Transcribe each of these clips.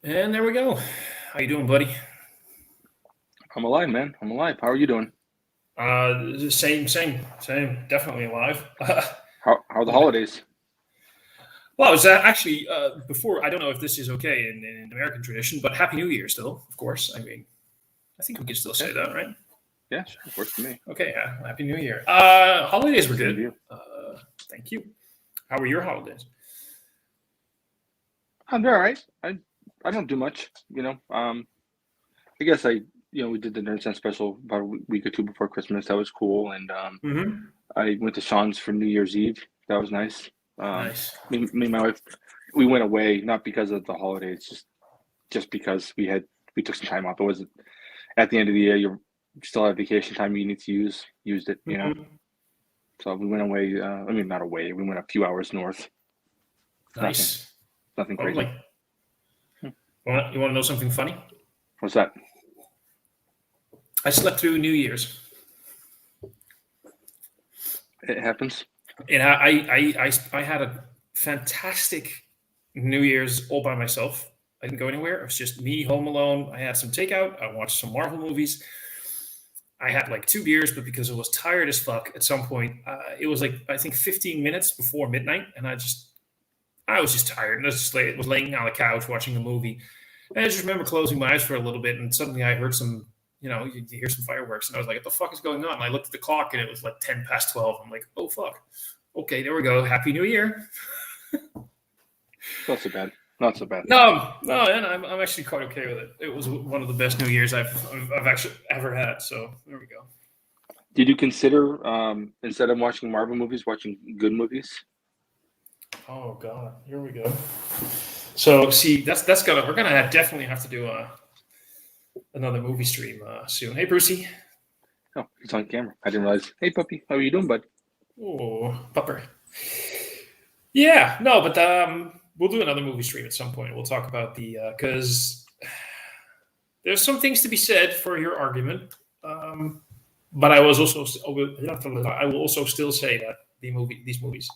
And there we go. How you doing, buddy? I'm alive, man. I'm alive. How are you doing? Same. Definitely alive. How are the holidays? Well, I was actually before. I don't know if this is okay in American tradition, but Happy New Year still, of course. I mean, I think we can still Yeah, say that, right? yeah, sure. Works for me. Okay, Happy New Year. Holidays were Same to good. you. Thank you. How were your holidays? I'm all right. I don't do much, I guess we did the Nerd Sense special about a week or two before Christmas. That was cool, and Mm-hmm. I went to Sean's for New Year's Eve. That was nice. Nice. Me and my wife, we went away not because of the holidays, just because we took some time off. It was at the end of the year. You still have vacation time you need to used it. Mm-hmm. So we went away. Not away. We went a few hours north. Nothing, Nice. nothing Lovely. crazy. You want to know something funny? What's that? I slept through New Year's. It happens. And I had a fantastic New Year's all by myself. I didn't go anywhere. It was just me home alone. I had some takeout. I watched some Marvel movies. I had like 2 beers, but because I was tired as fuck at some point, it was like I think 15 minutes before midnight, and I was just tired, and I was laying on the couch watching a movie, and I just remember closing my eyes for a little bit, and suddenly I heard some, you hear some fireworks, and I was like, "What the fuck is going on?" And I looked at the clock, and it was like 12. I'm like, "Oh fuck." Okay, there we go. Happy New Year. Not so bad. Not so bad. No, and I'm actually quite okay with it. It was one of the best New Years I've actually ever had. So there we go. Did you consider instead of watching Marvel movies, watching good movies? Oh God, here we go. So see, that's gonna we're gonna definitely have to do another movie stream soon. Hey, Brucey. Oh, it's on camera. I didn't realize. Hey, puppy, how are you doing, bud? Oh, pupper. Yeah, no, but we'll do another movie stream at some point. We'll talk about the because there's some things to be said for your argument, but I will also still say that these movies,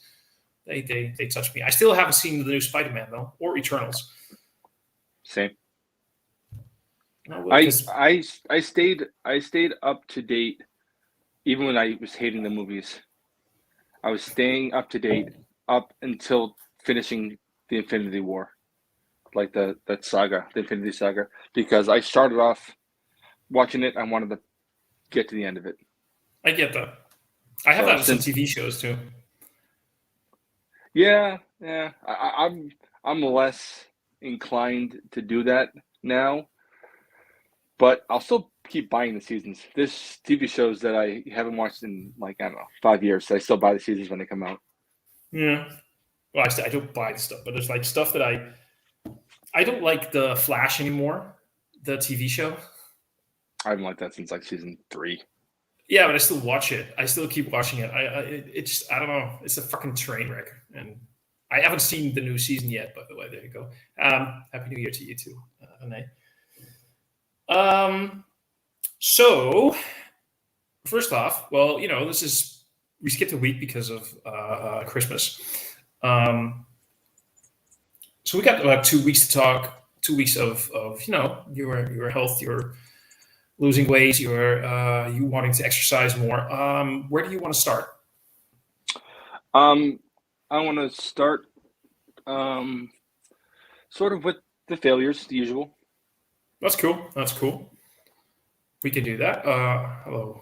they touch me. I still haven't seen the new Spider-Man though, or Eternals. Same. No, I 'cause- I stayed up to date even when I was hating the movies. I was staying up to date up until finishing the Infinity War, like that saga, the Infinity Saga, because I started off watching it. I wanted to get to the end of it. I get that. I have So that with some since TV shows too. yeah, I'm less inclined to do that now, but I'll still keep buying the seasons. There's TV shows that I haven't watched in like I don't know 5 years. So I still buy the seasons when they come out. Yeah. Well, I don't buy the stuff, but there's like stuff that I don't like the Flash anymore, the TV show. I haven't liked that since like season 3. Yeah, but I still watch it. I still keep watching it. It's I don't know. It's a fucking train wreck, and I haven't seen the new season yet. By the way, there you go. Happy New Year to you too, Anay. So first off, well, we skipped a week because of Christmas. So we got about 2 weeks to talk. 2 weeks of your health, your losing weight, you wanting to exercise more. Where do you want to start? I want to start sort of with the failures, the usual. That's cool. We can do that. Hello,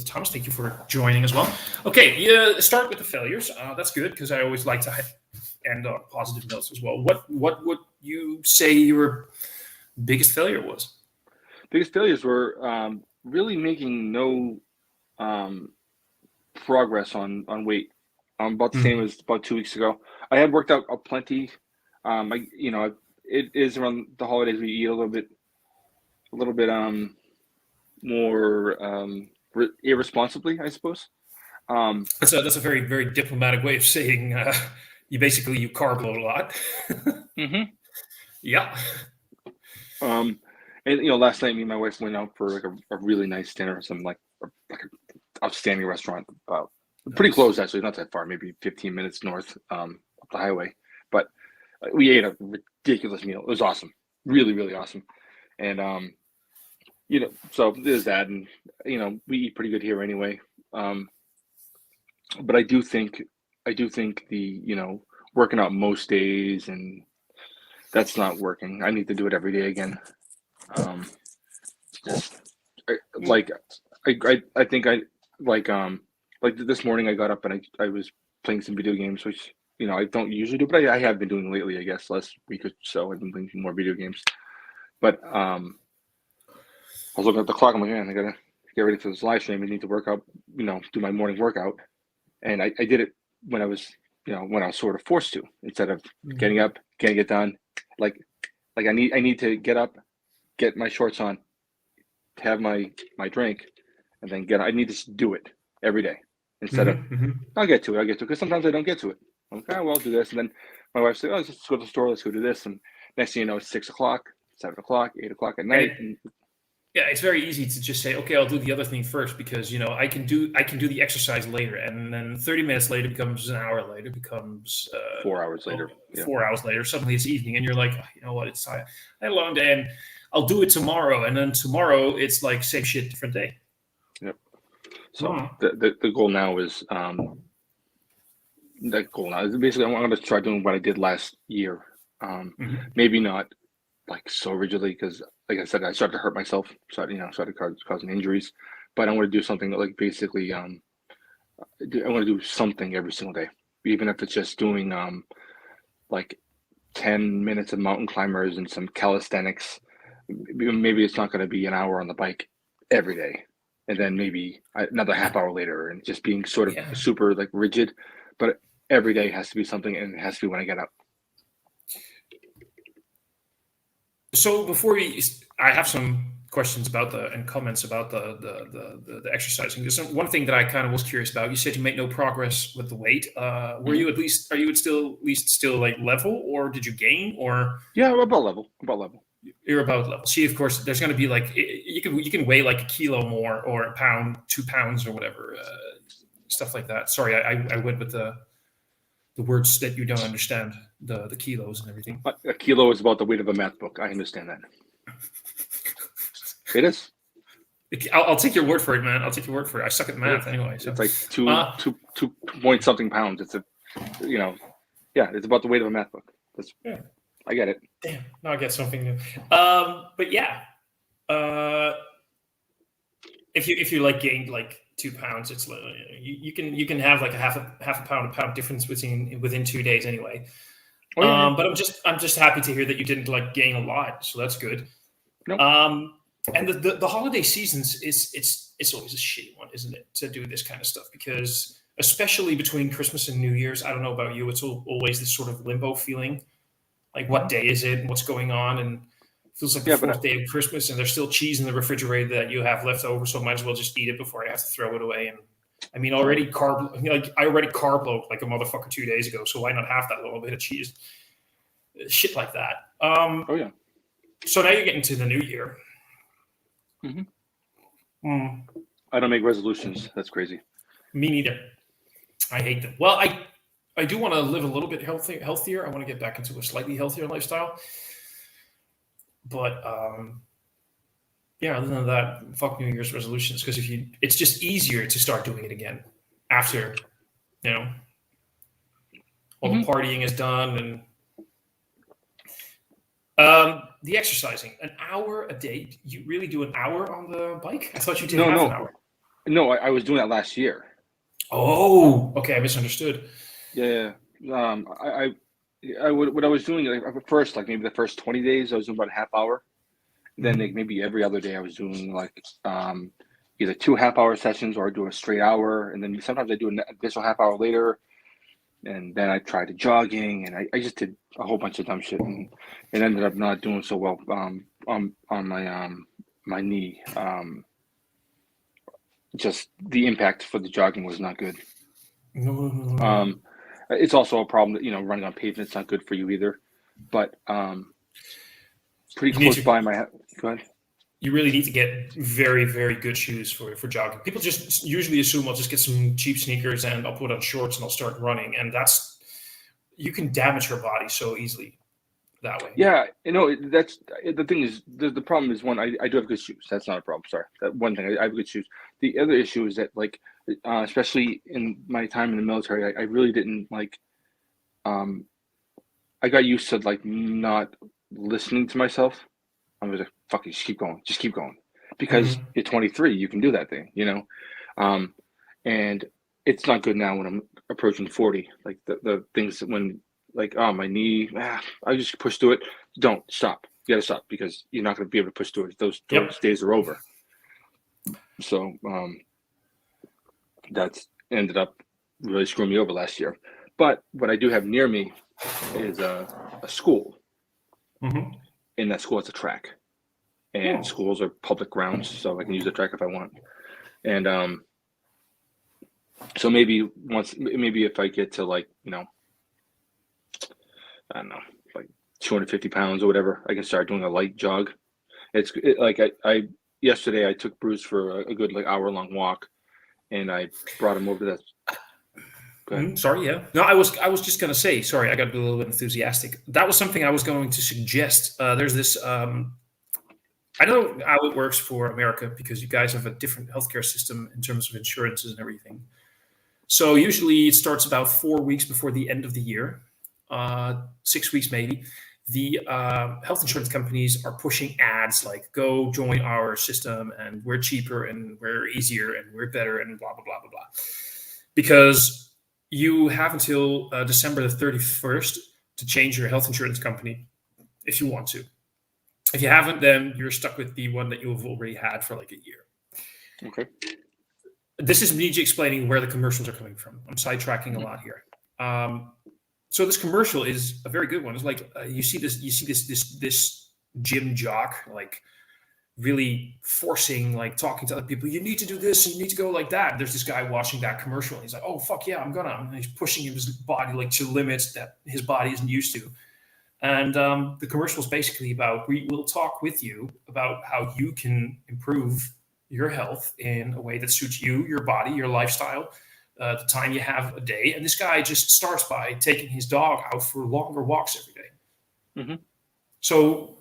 Thomas. Thank you for joining as well. Okay, yeah, start with the failures. That's good because I always like to end on positive notes as well. What would you say your biggest failure was? Biggest failures were really making no progress on weight. About the same as about 2 weeks ago. I had worked out plenty. It is around the holidays we eat a little bit more irresponsibly, I suppose. That's a very very diplomatic way of saying you carb load a lot. Mm-hmm. Yeah. And last night me and my wife went out for like a really nice dinner, some like an outstanding restaurant, pretty close actually, not that far, maybe 15 minutes north up the highway. But we ate a ridiculous meal. It was awesome. really, really awesome. And so there's that, and we eat pretty good here anyway. But I do think the working out most days, and that's not working. I need to do it every day again. Just like I think I like this morning I got up and I was playing some video games, which I don't usually do, but I have been doing lately. I guess last week or so I've been playing some more video games. But I was looking at the clock. I'm like, man, I gotta get ready for this live stream. I need to work out, do my morning workout, and I did it when I was sort of forced to, instead of getting up, getting it done. Like I need to get up, get my shorts on, have my drink, and then I need to do it every day instead of I'll get to it because sometimes I don't get to it. I'm like, well, I'll do this, and then my wife said, let's go to the store, let's go do this, and next thing you know, it's 6 o'clock, 7 o'clock, 8 o'clock at night. Yeah, it's very easy to just say, okay, I'll do the other thing first, because I can do the exercise later, and then 30 minutes later becomes an hour later, becomes 4 hours later. 4 hours later, suddenly it's evening, and you're like, oh, you know what? I had a long day, and I'll do it tomorrow, and then tomorrow it's like same shit, different day. Yep. So the goal now is basically I'm going to try doing what I did last year. Maybe not like so rigidly, because like I said, I started to hurt myself, started causing injuries, but I want to do something that, like, basically I want to do something every single day, even if it's just doing like 10 minutes of mountain climbers and some calisthenics. Maybe it's not going to be an hour on the bike every day, and then maybe another half hour later, and just being sort of super like rigid, but every day has to be something, and it has to be when I get up. So before I have some questions about and comments about the exercising. There's one thing that I kind of was curious about. You said you made no progress with the weight. Are you at least still like level, or did you gain, or? Yeah, about level. You're about level. See, of course, there's going to be like you can weigh like a kilo more, or a pound, 2 pounds, or whatever, stuff like that. Sorry, I went with the words that you don't understand, the kilos and everything. A kilo is about the weight of a math book. I understand that. It is. I'll take your word for it, man. I'll take your word for it. I suck at math anyway. So. It's like two point something pounds. It's it's about the weight of a math book. I get it. Damn, now I get something new. But yeah, if you like gained like 2 pounds, it's you can have like a half a pound difference within 2 days anyway. Oh, yeah. But I'm just happy to hear that you didn't like gain a lot, so that's good. Nope. And the holiday seasons it's always a shitty one, isn't it, to do this kind of stuff, because especially between Christmas and New Year's, I don't know about you, it's always this sort of limbo feeling, like what day is it and what's going on, and it feels like the fourth day of Christmas, and there's still cheese in the refrigerator that you have left over, so I might as well just eat it before I have to throw it away. And I mean, I already carb loaded like a motherfucker 2 days ago, so why not have that little bit of cheese? Shit like that. So now you're getting to the new year. I don't make resolutions. That's crazy. Me neither. I hate them. Well, I do want to live a little bit healthier. I want to get back into a slightly healthier lifestyle. But other than that, fuck New Year's resolutions, because it's just easier to start doing it again after, all the partying is done, and the exercising, an hour a day. You really do an hour on the bike? I thought you did half an hour. No, I was doing that last year. Oh, okay. I misunderstood. Yeah. What I was doing, like, first, like maybe the first 20 days, I was doing about a half hour. Then like maybe every other day I was doing like either 2 half-hour sessions, or I do a straight hour, and then sometimes I do an additional half hour later. And then I tried jogging, and I just did a whole bunch of dumb shit, and it ended up not doing so well on my knee. Just the impact for the jogging was not good. No. It's also a problem that running on pavement's not good for you either. But pretty close by my. Go ahead. You really need to get very, very good shoes for jogging. People just usually assume I'll just get some cheap sneakers and I'll put on shorts and I'll start running. And you can damage your body so easily. that way. Yeah, that's the thing is the problem is one, I do have good shoes. That's not a problem. Sorry, that one thing, I have good shoes. The other issue is that like, especially in my time in the military, I really didn't like. I got used to like not listening to myself. I was like, fuck it, just keep going, because Mhm. you're 23, you can do that thing, and it's not good now when I'm approaching 40. Like the things that when like, oh, my knee, I just push through it. Don't stop. You gotta stop, because you're not gonna be able to push through it. Those Yep. days are over. So that's ended up really screwing me over last year. But what I do have near me is a school. Mhm. In that school, it's a track, and Oh. schools are public grounds, so I can use the track if I want. And so maybe if I get to like, I don't know, like 250 pounds or whatever, I can start doing a light jog. Like I yesterday I took Bruce for a good like hour-long walk, and I brought him over to that. Go ahead. Sorry, yeah. No, I was just gonna say. Sorry, I got a little bit enthusiastic. That was something I was going to suggest. There's this. I know how it works for America because you guys have a different healthcare system in terms of insurances and everything. So usually it starts about 4 weeks before the end of the year, 6 weeks maybe. The health insurance companies are pushing ads like "Go join our system and we're cheaper and we're easier and we're better" and blah blah blah blah blah. Because you have until December the 31st to change your health insurance company if you want to. If you haven't, then you're stuck with the one that you've already had for like a year. Okay. This is me explaining where the commercials are coming from. I'm sidetracking a lot here. So this commercial is a very good one. It's like you see this gym jock like really forcing, like talking to other people. You need to do this. You need to go like that. There's this guy watching that commercial. And he's like, "Oh fuck yeah, I'm gonna." And he's pushing his body like to limits that his body isn't used to. And the commercial is basically about we will talk with you about how you can improve your health in a way that suits you, your body, your lifestyle, the time you have a day. And this guy just starts by taking his dog out for longer walks every day. Mm-hmm. So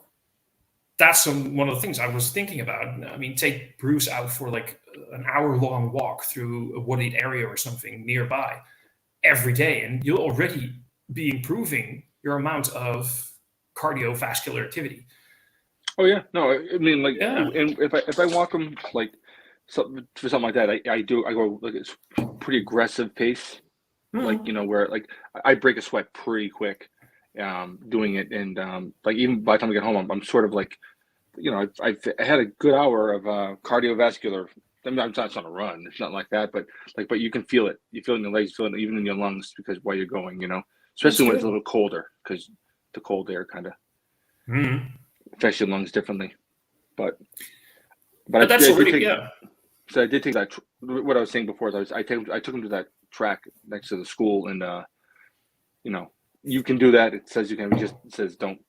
that's one of the things I was thinking about. I mean, take Bruce out for like an hour-long walk through a wooded area or something nearby every day, and you'll already be improving your amount of cardiovascular activity. Oh yeah, no, I mean like, Yeah. and if I walk them like for something like that, I go like it's pretty aggressive pace, like Mhm. where like I break a sweat pretty quick, doing it, and like even by the time I get home, I'm sort of like, I had a good hour of cardiovascular. I mean, it's not a run, it's not like that, but you can feel it. You feel it in your legs, you feel it even in your lungs, because while you're going, That's especially when it's a good. little colder, because the cold air kind of Mhm. affects your lungs differently. But But I that's did already, take yeah. so I did take that. What I was saying before is I took him to that track next to the school, and you know you can do that. It says you can. It just says don't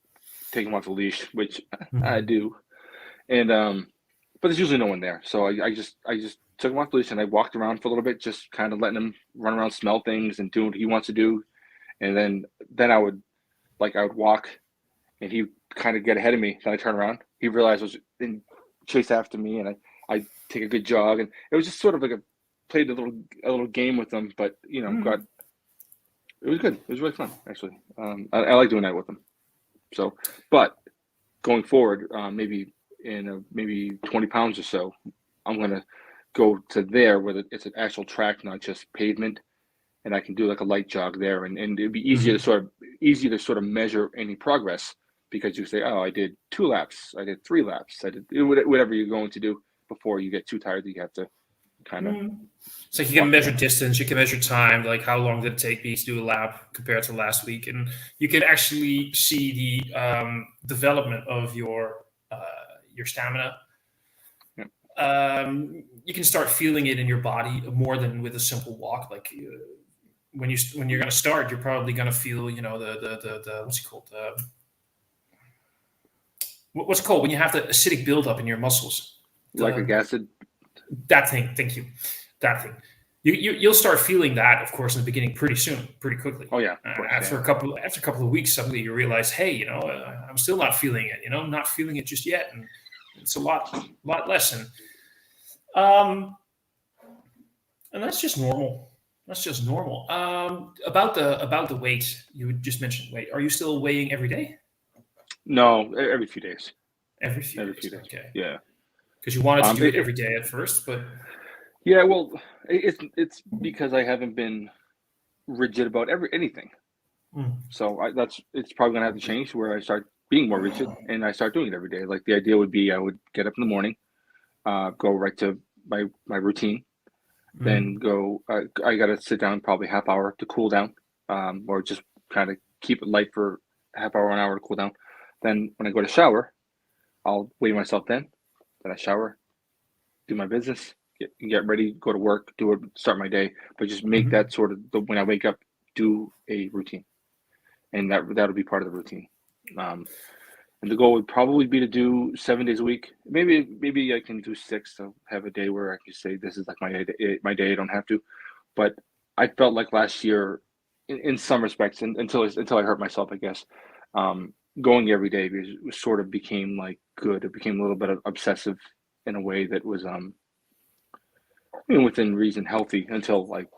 take him off the leash, which I Mhm. do. And but there's usually no one there, so I just took him off the leash, and I walked around for a little bit, just kind of letting him run around, smell things, and do what he wants to do. And then I would walk, and he kind of get ahead of me. Then I turn around. He realized I was in chase after me, and I take a good jog, and it was just sort of like played a little game with them, but got Mhm. it was good. It was really fun, actually. I like doing that with them. So, but going forward, maybe maybe 20 pounds or so, I'm gonna go to there where it's an actual track, not just pavement, and I can do like a light jog there, and it'd be Mhm. easy to sort of measure any progress, because you say, oh, I did 2 laps, I did 3 laps, I did whatever you're going to do before you get too tired that you have to kind of Mhm. So you can walk measure again. distance, you can measure time, like how long did it take me to do a lap compared to last week, and you can actually see the development of your stamina. Yeah. You can start feeling it in your body more than with a simple walk. Like when you're going to start, you're probably going to feel, the what's it called? What's it called when you have the acidic buildup in your muscles? Like a The acid. That thing. Thank you. That thing. You'll start feeling that, of course, in the beginning pretty soon, pretty quickly. Oh yeah, of course, after a couple of weeks, suddenly you realize, hey, I'm still not feeling it. I'm not feeling it just yet, and it's a lot less. And that's just normal. That's just normal. About the weight, you just mentioned weight. Are you still weighing every day? No, every few days. Every few days. Okay. Yeah. Because you wanted to do it every day at first, but yeah, well, it's because I haven't been rigid about anything. So it's probably gonna have to change where I start being more rigid and I start doing it every day. Like the idea would be I would get up in the morning, go right to my routine, then go. I gotta sit down probably half hour to cool down, or just kind of keep it light for half hour, an hour to cool down. Then when I go to shower, I'll weigh myself. Then I shower, do my business, get ready, go to work, start my day. But just make that sort of when I wake up, do a routine, and that'll be part of the routine. And the goal would probably be to do 7 days a week. Maybe I can do 6. So have a day where I can say this is like my day. I don't have to, but I felt like last year, in some respects, until I hurt myself, I guess, going every day sort of became like good. It became a little bit obsessive in a way that was within reason healthy until like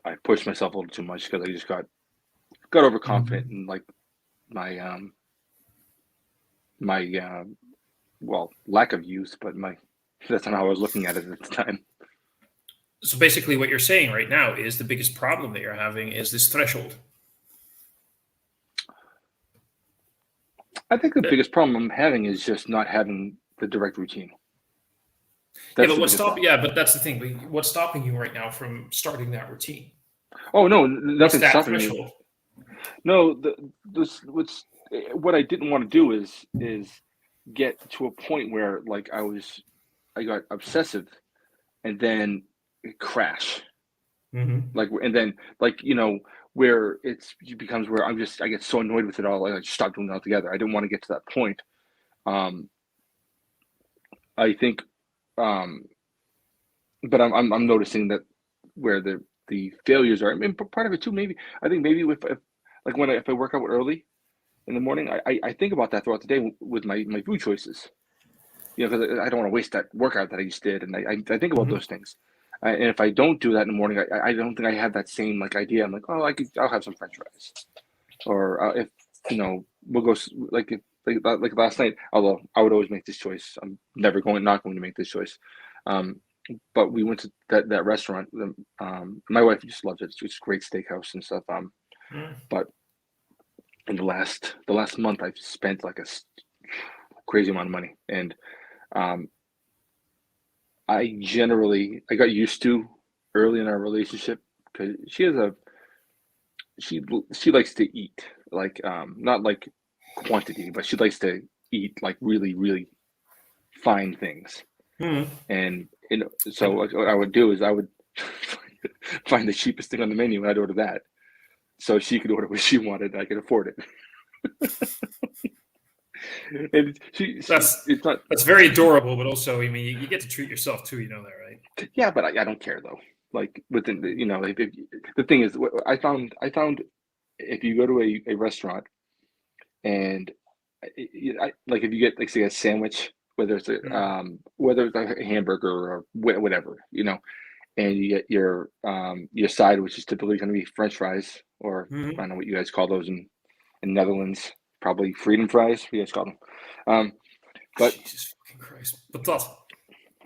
I pushed myself a little too much because I just got overconfident and like my lack of youth, but that's not how I was looking at it at the time. So basically what you're saying right now is the biggest problem that you're having is this threshold. I think the biggest problem I'm having is just not having the direct routine. But that's the thing. What's stopping you right now from starting that routine? Oh no, nothing's stopping me. No, what I didn't want to do is get to a point where like I got obsessive and then crash. Like, and then like, where it becomes where I get so annoyed with it all. I just stop doing it altogether. I didn't want to get to that point. I think, but I'm noticing that where the failures are. I mean, part of it too, maybe. I think maybe if I work out early in the morning, I think about that throughout the day with my food choices. Because I don't want to waste that workout that I just did, and I think about those things. And if I don't do that in the morning, I don't think I have that same like idea. I'm like, oh, I'll have some French fries, or if we'll go like last night. Although I would always make this choice, I'm not going to make this choice. But we went to that restaurant. My wife just loves it. It's a great steakhouse and stuff. But in the last month, I've spent like a crazy amount of money, and I got used to early in our relationship because she likes to eat like not like quantity, but she likes to eat like really, really fine things. And so what I would do is I would find the cheapest thing on the menu and I'd order that, so she could order what she wanted and I could afford it. And that's very adorable, but also, I mean, you get to treat yourself too, you know that, right? Yeah, but I don't care though. Like within the thing is, I found if you go to a restaurant and like if you get like say a sandwich, whether it's a hamburger or whatever, and you get your side, which is typically going to be French fries, or I don't know what you guys call those in Netherlands. Probably freedom fries, you guys call them. But Jesus fucking Christ, but that.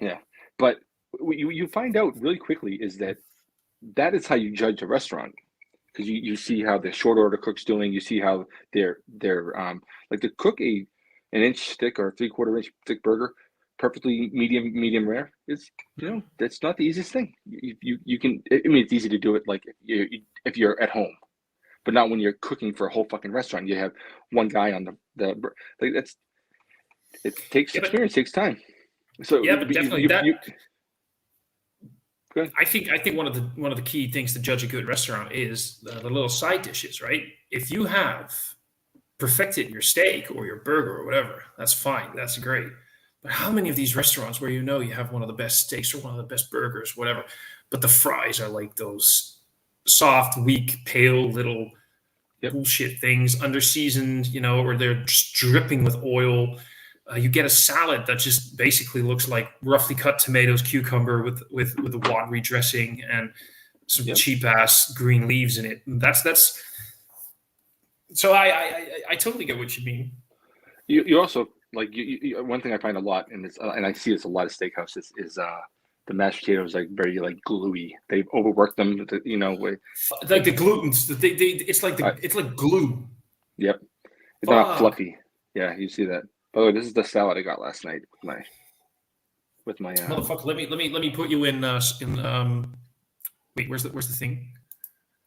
Yeah, but you find out really quickly is that is how you judge a restaurant, because you see how the short order cook's doing. You see how they're like to cook an inch thick or 3/4 inch thick burger, perfectly medium rare. It's that's not the easiest thing. You can. I mean, it's easy to do it like if you're at home. But not when you're cooking for a whole fucking restaurant. You have one guy on the like it takes experience, takes time. So yeah, but definitely I think one of the key things to judge a good restaurant is the little side dishes, right? If you have perfected your steak or your burger or whatever, that's fine, that's great. But how many of these restaurants where you have one of the best steaks or one of the best burgers, whatever, but the fries are like those soft, weak, pale little Yep. bullshit things, under seasoned, or they're just dripping with oil. You get a salad that just basically looks like roughly cut tomatoes, cucumber with a watery dressing and some Yep. cheap ass green leaves in it. And that's. So I totally get what you mean. You also like one thing I find a lot in this, and I see this a lot of steakhouses is the mashed potatoes like very like gluey. They've overworked them, with Like the glutens, it's like glue. yep, it's not Fuck. fluffy. Yeah, you see that. By the way, this is the salad I got last night with my Motherfucker, let me put you in wait, where's the thing?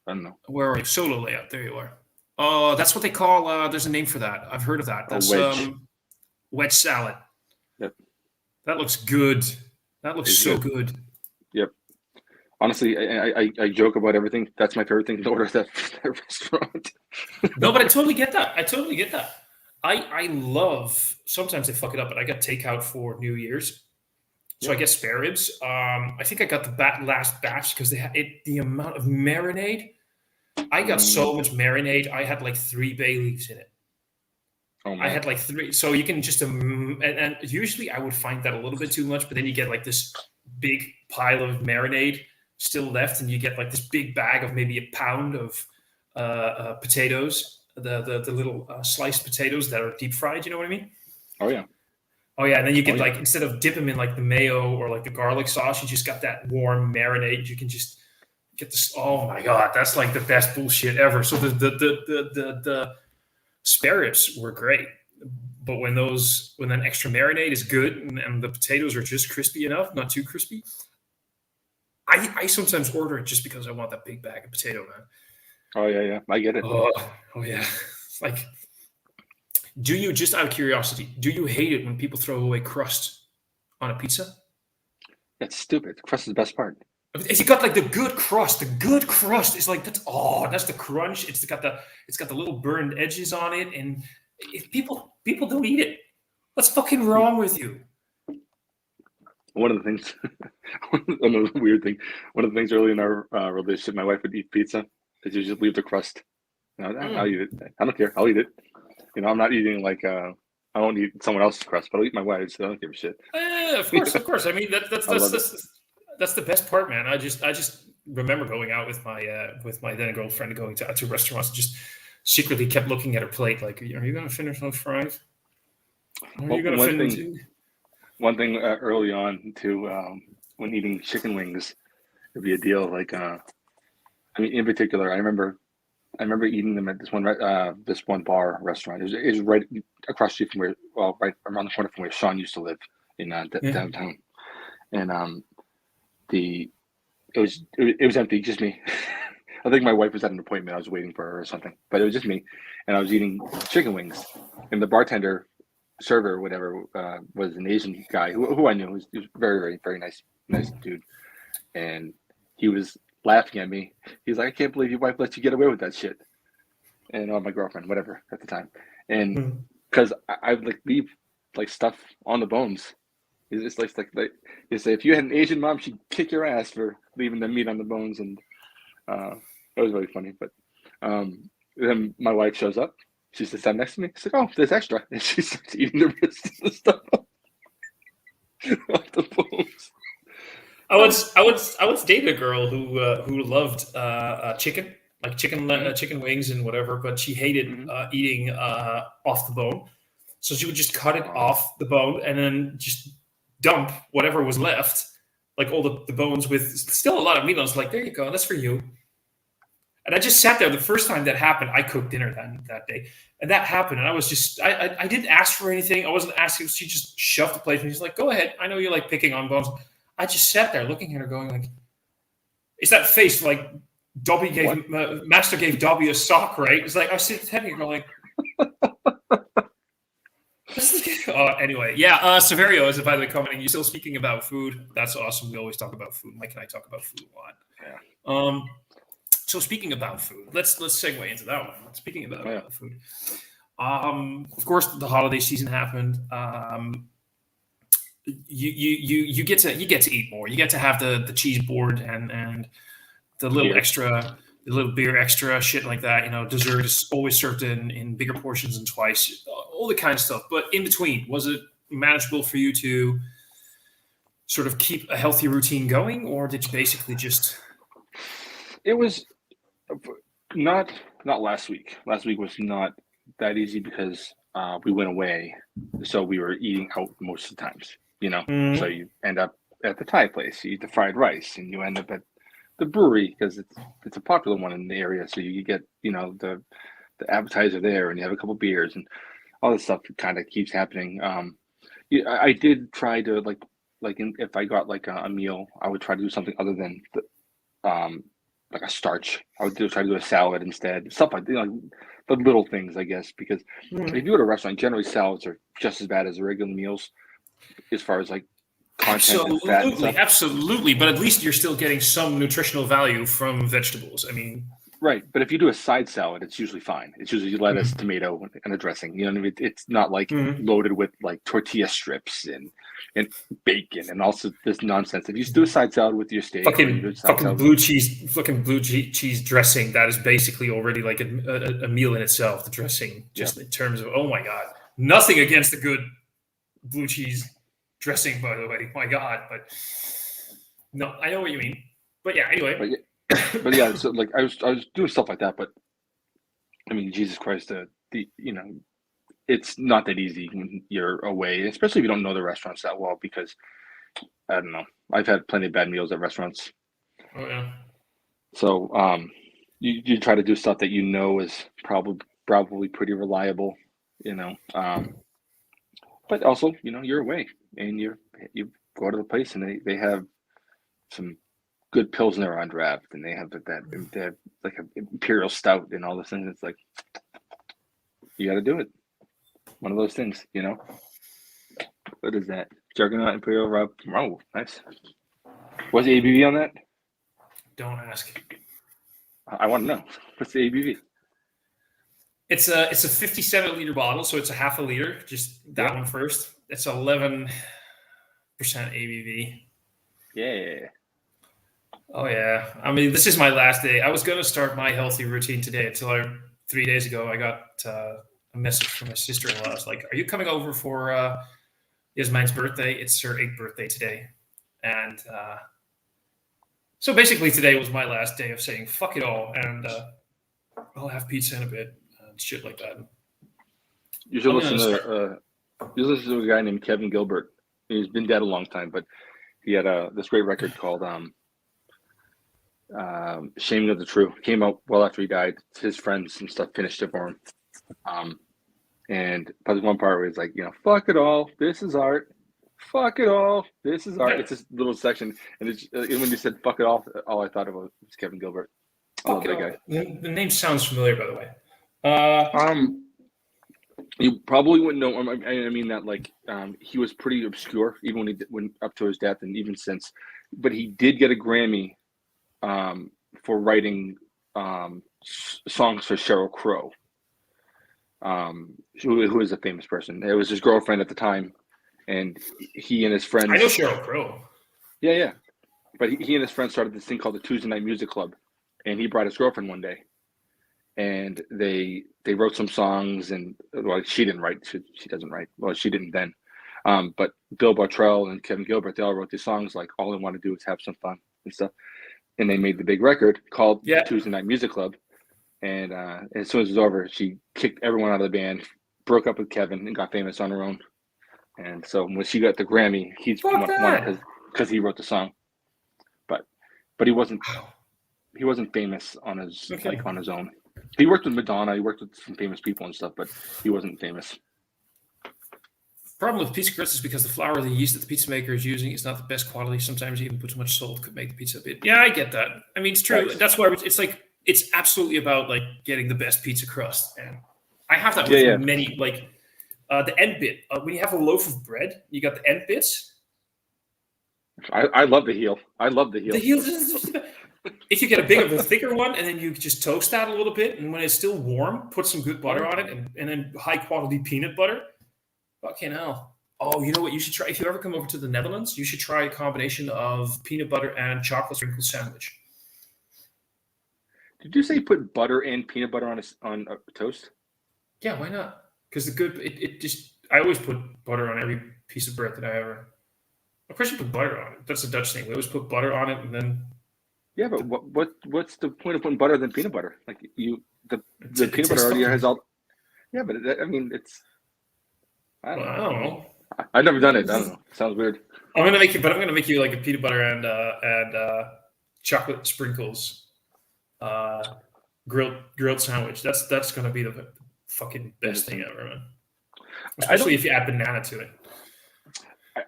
I don't know, Where are you? Solo layout. There you are. Oh, that's what they call there's a name for that. I've heard of that. a That's wedge. wedge salad. Yep, That looks good. That looks it's so good. good. Yep. Honestly, I joke about everything. That's my favorite thing to order at that restaurant. No, but I totally get that. I love, sometimes they fuck it up, but I got takeout for New Year's. So I Yep. get spare ribs. I think I got the last batch because they had the amount of marinade. I got so much marinade. I had like 3 bay leaves in it. Oh I man. had like 3. So you can just, and usually I would find that a little bit too much, but then you get like this big pile of marinade still left, and you get like this big bag of maybe a pound of potatoes, the little sliced potatoes that are deep fried. You know what I mean? Oh yeah. Oh yeah, and then you Oh could yeah. like, instead of dip them in like the mayo or like the garlic sauce, you just got that warm marinade. You can just get this. Oh my god, that's like the best bullshit ever. So the spare ribs were great, but when that extra marinade is good and the potatoes are just crispy enough, not too crispy, I sometimes order it just because I want that big bag of potato, man. Oh yeah. I get it. Oh yeah, like. Do you, just out of curiosity, do you hate it when people throw away crust on a pizza? That's stupid. The crust is the best part. If you got like the good crust, is like that's the crunch. It's got the little burned edges on it, and if people don't eat it. What's fucking wrong with you? One of the things, another weird thing, one of the things early in our relationship, my wife would eat pizza. Is you just leave the crust. I'll eat it. I don't care. I'll eat it. I'm not eating like I won't eat someone else's crust, but I'll eat my wife's. So I don't give a shit. Of course. I mean I love it. that's the best part, man. I just remember going out with my then girlfriend, going to restaurants, and just secretly kept looking at her plate, like, are you going to finish those fries? Are Well, you going to finish? one thing early on too, when eating chicken wings, it'd be a deal. Like, I mean, in particular, I remember eating them at this one bar restaurant. It was right across the street from right around the corner from where Sean used to live in downtown, and it was empty, just me. I think my wife was at an appointment. I was waiting for her or something, but it was just me, and I was eating chicken wings, and the bartender, server, whatever, was an Asian guy who I knew. He was very, very, very nice dude, and he was laughing at me. He's like, I can't believe your wife lets you get away with that shit. And my girlfriend, whatever, at the time. And because I would like leave like stuff on the bones. It's like they say, if you had an Asian mom, she'd kick your ass for leaving the meat on the bones. And that was really funny. But then my wife shows up. She sits down next to me. She's like, oh, there's extra. And she starts eating the rest of the stuff off the bones. I was dating a girl who loved chicken, like chicken wings and whatever, but she hated eating off the bone. So she would just cut it off the bone and then just dump whatever was left, like all the bones with still a lot of meat. I was like, there you go, that's for you. And I just sat there. The first time that happened, I cooked dinner that day, and that happened. And I was just, I didn't ask for anything. I wasn't asking. She just shoved the plate, and she's like, "Go ahead. I know you like picking on bones." I just sat there looking at her, going like, "It's that face like Dobby gave Master gave Dobby a sock, right?" It's like I was sitting here going like, anyway, yeah. Severio is, by the way, commenting. You still speaking about food? That's awesome. We always talk about food. Mike and I talk about food a lot. Yeah. So speaking about food, let's segue into that one. Speaking about food, of course, the holiday season happened. you get to eat more. You get to have the cheese board and the little Beer. extra, the little beer extra shit like that. Dessert is always served in bigger portions and twice, all the kind of stuff. But in between, was it manageable for you to sort of keep a healthy routine going, or did you basically just? It was not last week. Last week was not that easy because we went away, so we were eating out most of the times. So you end up at the Thai place, you eat the fried rice, and you end up at the brewery because it's a popular one in the area. So you get the appetizer there, and you have a couple beers, and all this stuff kind of keeps happening. I did try to if I got like a meal, I would try to do something other than like a starch. I would try to do a salad instead, stuff like the little things, I guess, because if you go to a restaurant, generally salads are just as bad as the regular meals as far as like content and fat and stuff. Absolutely, but at least you're still getting some nutritional value from vegetables. I mean, right. But if you do a side salad, it's usually fine. It's usually lettuce, tomato, and a dressing. You know what I mean? It's not like loaded with like tortilla strips and bacon and also this nonsense. If you do a side salad with your steak, fucking blue cheese dressing, that is basically already like a meal in itself. The dressing, just in terms of, oh my god, nothing against the good blue cheese dressing, by the way. My god, but no, I know what you mean. But yeah, anyway. But yeah, so like I was doing stuff like that, but I mean, Jesus Christ, it's not that easy when you're away, especially if you don't know the restaurants that well, because I don't know. I've had plenty of bad meals at restaurants. Oh yeah. So you try to do stuff that is probably pretty reliable, but also you're away and you go to the place and they have some good Pilsner on draft, and they have like an Imperial Stout and all this things. It's like you got to do it. One of those things, What is that? Juggernaut Imperial Rub. Oh, nice. What's the ABV on that? Don't ask. I want to know. What's the ABV? It's a 57-liter bottle, so it's a half a liter. Just that one first. It's 11% ABV. Yeah. Oh yeah. I mean, this is my last day. I was going to start my healthy routine today until 3 days ago I got a message from my sister-in-law. It's like, "Are you coming over for Yasmine's birthday? It's her 8th birthday today." And so basically today was my last day of saying fuck it all, and I'll have pizza in a bit and shit like that. You should listen to a guy named Kevin Gilbert. He's been dead a long time, but he had this great record called Shaming of the True. It came out well after he died. His friends and stuff finished it for him. And but there's one part where he's like, fuck it all, this is art. Fuck it all, this is art. It's this little section, and when you said fuck it all I thought about was Kevin Gilbert. I love that guy. The name sounds familiar, by the way. You probably wouldn't know. I mean that he was pretty obscure even when up to his death and even since. But he did get a Grammy for writing songs for Sheryl Crow, who is a famous person. It was his girlfriend at the time, and he and his friends. I know Sheryl Crow. Yeah. But he and his friends started this thing called the Tuesday Night Music Club, and he brought his girlfriend one day, and they wrote some songs, and she didn't write. She doesn't write. Well, she didn't then. But Bill Bartrell and Kevin Gilbert, they all wrote these songs like all they want to do is have some fun and stuff. And they made the big record called Tuesday Night Music Club. And as soon as it was over, she kicked everyone out of the band, broke up with Kevin, and got famous on her own. And so when she got the Grammy, he's won because he wrote the song. But he wasn't famous on his on his own. He worked with Madonna, he worked with some famous people and stuff, but he wasn't famous. Problem with pizza crust is because the flour, the yeast that the pizza maker is using is not the best quality. Sometimes you even put too much salt could make the pizza a bit. Yeah, I get that. I mean, it's true. Right. That's why it's absolutely about getting the best pizza crust. And I have that with many, the end bit. When you have a loaf of bread, you got the end bits. I love the heel. I love the heel. The heel. If you get a thicker one, and then you just toast that a little bit, and when it's still warm, put some good butter on it, and then high quality peanut butter. Fucking hell. Oh, you know what you should try? If you ever come over to the Netherlands, you should try a combination of peanut butter and chocolate sprinkle sandwich. Did you say put butter and peanut butter on a toast? Yeah, why not? Because it just I always put butter on every piece of bread that I ever. Of course, you put butter on it. That's a Dutch thing. We always put butter on it, and then Yeah, but what's the point of putting butter than peanut butter? Like the it peanut butter tastes already funky. has all. Yeah, but I mean, I Well, don't I know. don't I mean, know. I've never done it. I don't know. Sounds weird. I'm gonna make you like a peanut butter and chocolate sprinkles uh, grilled sandwich. That's gonna be the fucking best thing Interesting. ever, man. I Especially don't. if you add banana to it.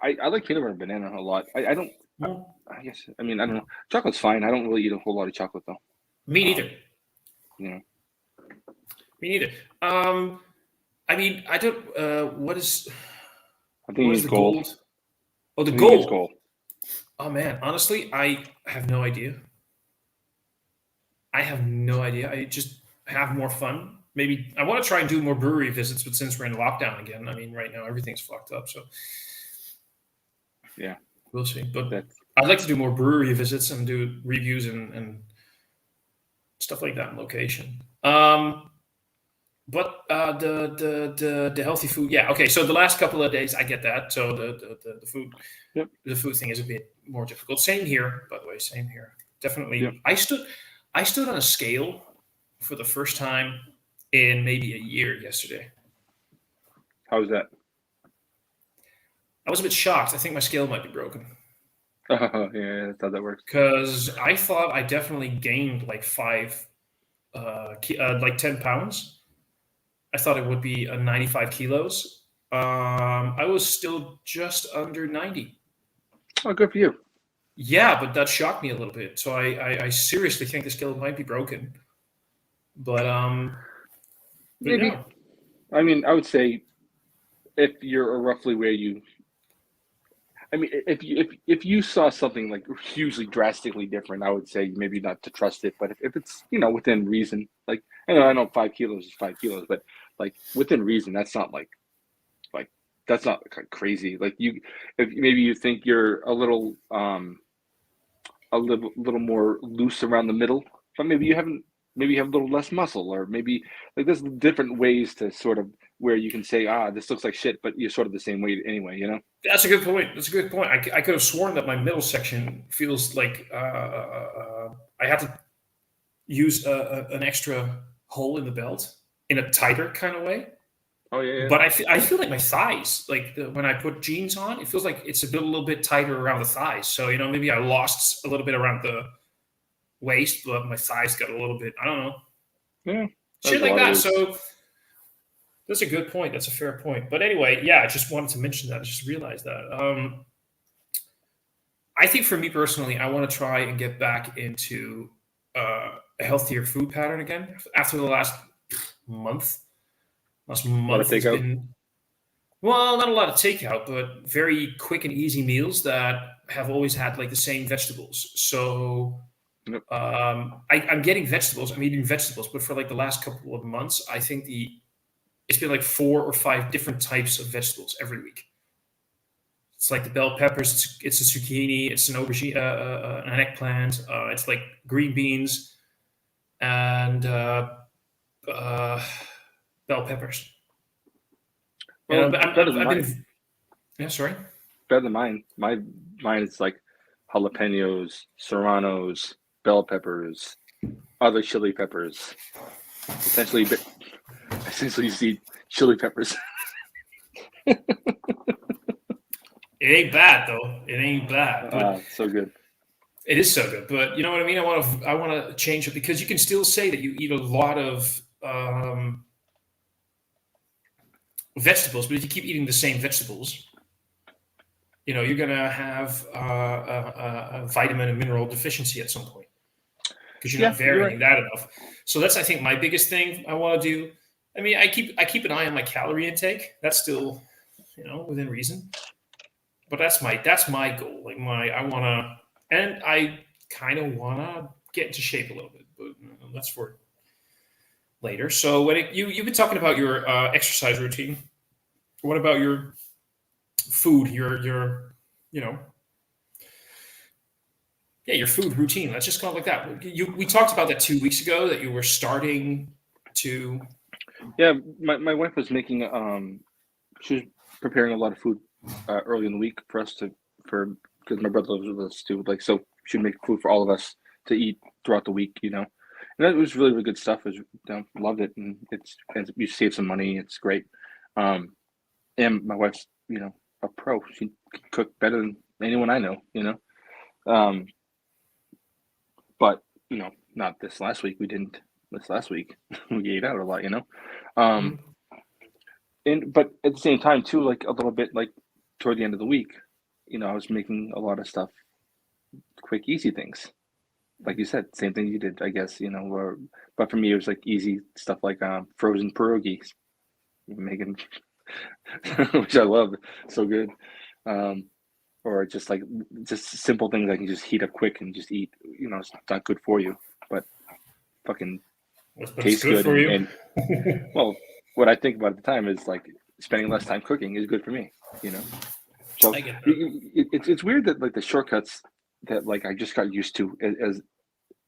I like peanut butter and banana a lot. I don't. Well, I guess. I mean, I don't know. Chocolate's fine. I don't really eat a whole lot of chocolate though. me Um, neither. you know, Me neither. Um, I mean, I don't. I think What is he's the gold. gold? Oh, the I think he's gold. gold. Oh man, honestly, I have no idea. I have no idea. I just have more fun. Maybe I want to try and do more brewery visits, but since we're in lockdown again, I mean, right now everything's fucked up. So Yeah, we'll see. But that's. I'd like to do more brewery visits and do reviews and stuff like that in location. But the healthy food, yeah, okay. So the last couple of days, I get that. So Yep. the food thing is a bit more difficult. Same here, by the way. Same here. Yep. Definitely. I stood on a scale for the first time in maybe a year yesterday. How's that? I was a bit shocked. I think my scale might be broken Yeah, that's how that works. because I thought I definitely gained like like 10 pounds. I thought it would be 95 kilos. I was still just under 90. Oh, good for you. Yeah, but that shocked me a little bit. So I seriously think the scale might be broken. But Maybe. yeah, I mean, I would say if you're roughly where you. I mean, if you saw something like hugely drastically different, I would say maybe not to trust it. But if it's within reason, like I know 5 kilos is 5 kilos, but like within reason, that's not like that's not crazy. Like if maybe you think you're a little more loose around the middle, but maybe you have a little less muscle, or maybe like there's different ways to sort of where you can say, this looks like shit, but you're sort of the same weight anyway, that's a good point. That's a good point. I could have sworn that my middle section feels like I have to use an extra hole in the belt in a tighter kind of way. Oh yeah, But I feel like my thighs, like when I put jeans on, it feels like it's a little bit tighter around the thighs. So maybe I lost a little bit around the waist, but my thighs got a little bit. I don't know, yeah. There's shit a like lot of that. ways. So that's a good point. That's a fair point. But anyway, yeah, I just wanted to mention that. I just realized that. I think for me personally, I want to try and get back into a healthier food pattern again after the month. Last A lot of month has takeout. been, well, not a lot of takeout, but very quick and easy meals that have always had like the same vegetables. So Yep. I'm getting vegetables. I'm eating vegetables, but for like the last couple of months, I think it's been like 4 or 5 different types of vegetables every week. It's like the bell peppers. It's a zucchini. It's an aubergine, an eggplant. It's like green beans and uh, bell peppers. Well, better than I've mine. been, yeah, sorry. Better than mine. Mine is like jalapenos, serranos, bell peppers, other chili peppers. Essentially, you see chili peppers. It ain't bad though. It ain't bad, but So good. it is so good. But you know what I mean. I want to change it because you can still say that you eat a lot of vegetables, but if you keep eating the same vegetables, you're gonna have a vitamin and mineral deficiency at some point because you're Yeah, not you're right. varying that enough. So that's I think my biggest thing I want to do. I mean, I keep an eye on my calorie intake. That's still within reason. But that's my goal. Like I wanna, and I kind of wanna get into shape a little bit, but that's for later. So you've been talking about your exercise routine. What about your food, your you know, yeah, your food routine. Let's just call it like that. We talked about that 2 weeks ago that you were starting to. Yeah, my wife was making she was preparing a lot of food early in the week for us to for because my brother lives with us too. Like so, she'd make food for all of us to eat throughout the week. And that was really good stuff. It was, loved it, and and you save some money. It's great. And my wife's a pro. She can cook better than anyone I know. Um, but not this last week. We didn't. This last week we ate out a lot. Um, Mm, but at the same time too, like a little bit like toward the end of the week, I was making a lot of stuff, quick, easy things. Like you said, same thing you did, I guess. But for me, it was like easy stuff like frozen pierogies, making, which I love, so good. Um, or just simple things I can just heat up quick and just eat. It's not good for you, but fucking but it's tastes good good. for you. And well, what I think about at the time is like spending less time cooking is good for me. So I get that. it's weird that like the shortcuts that like I just got used to as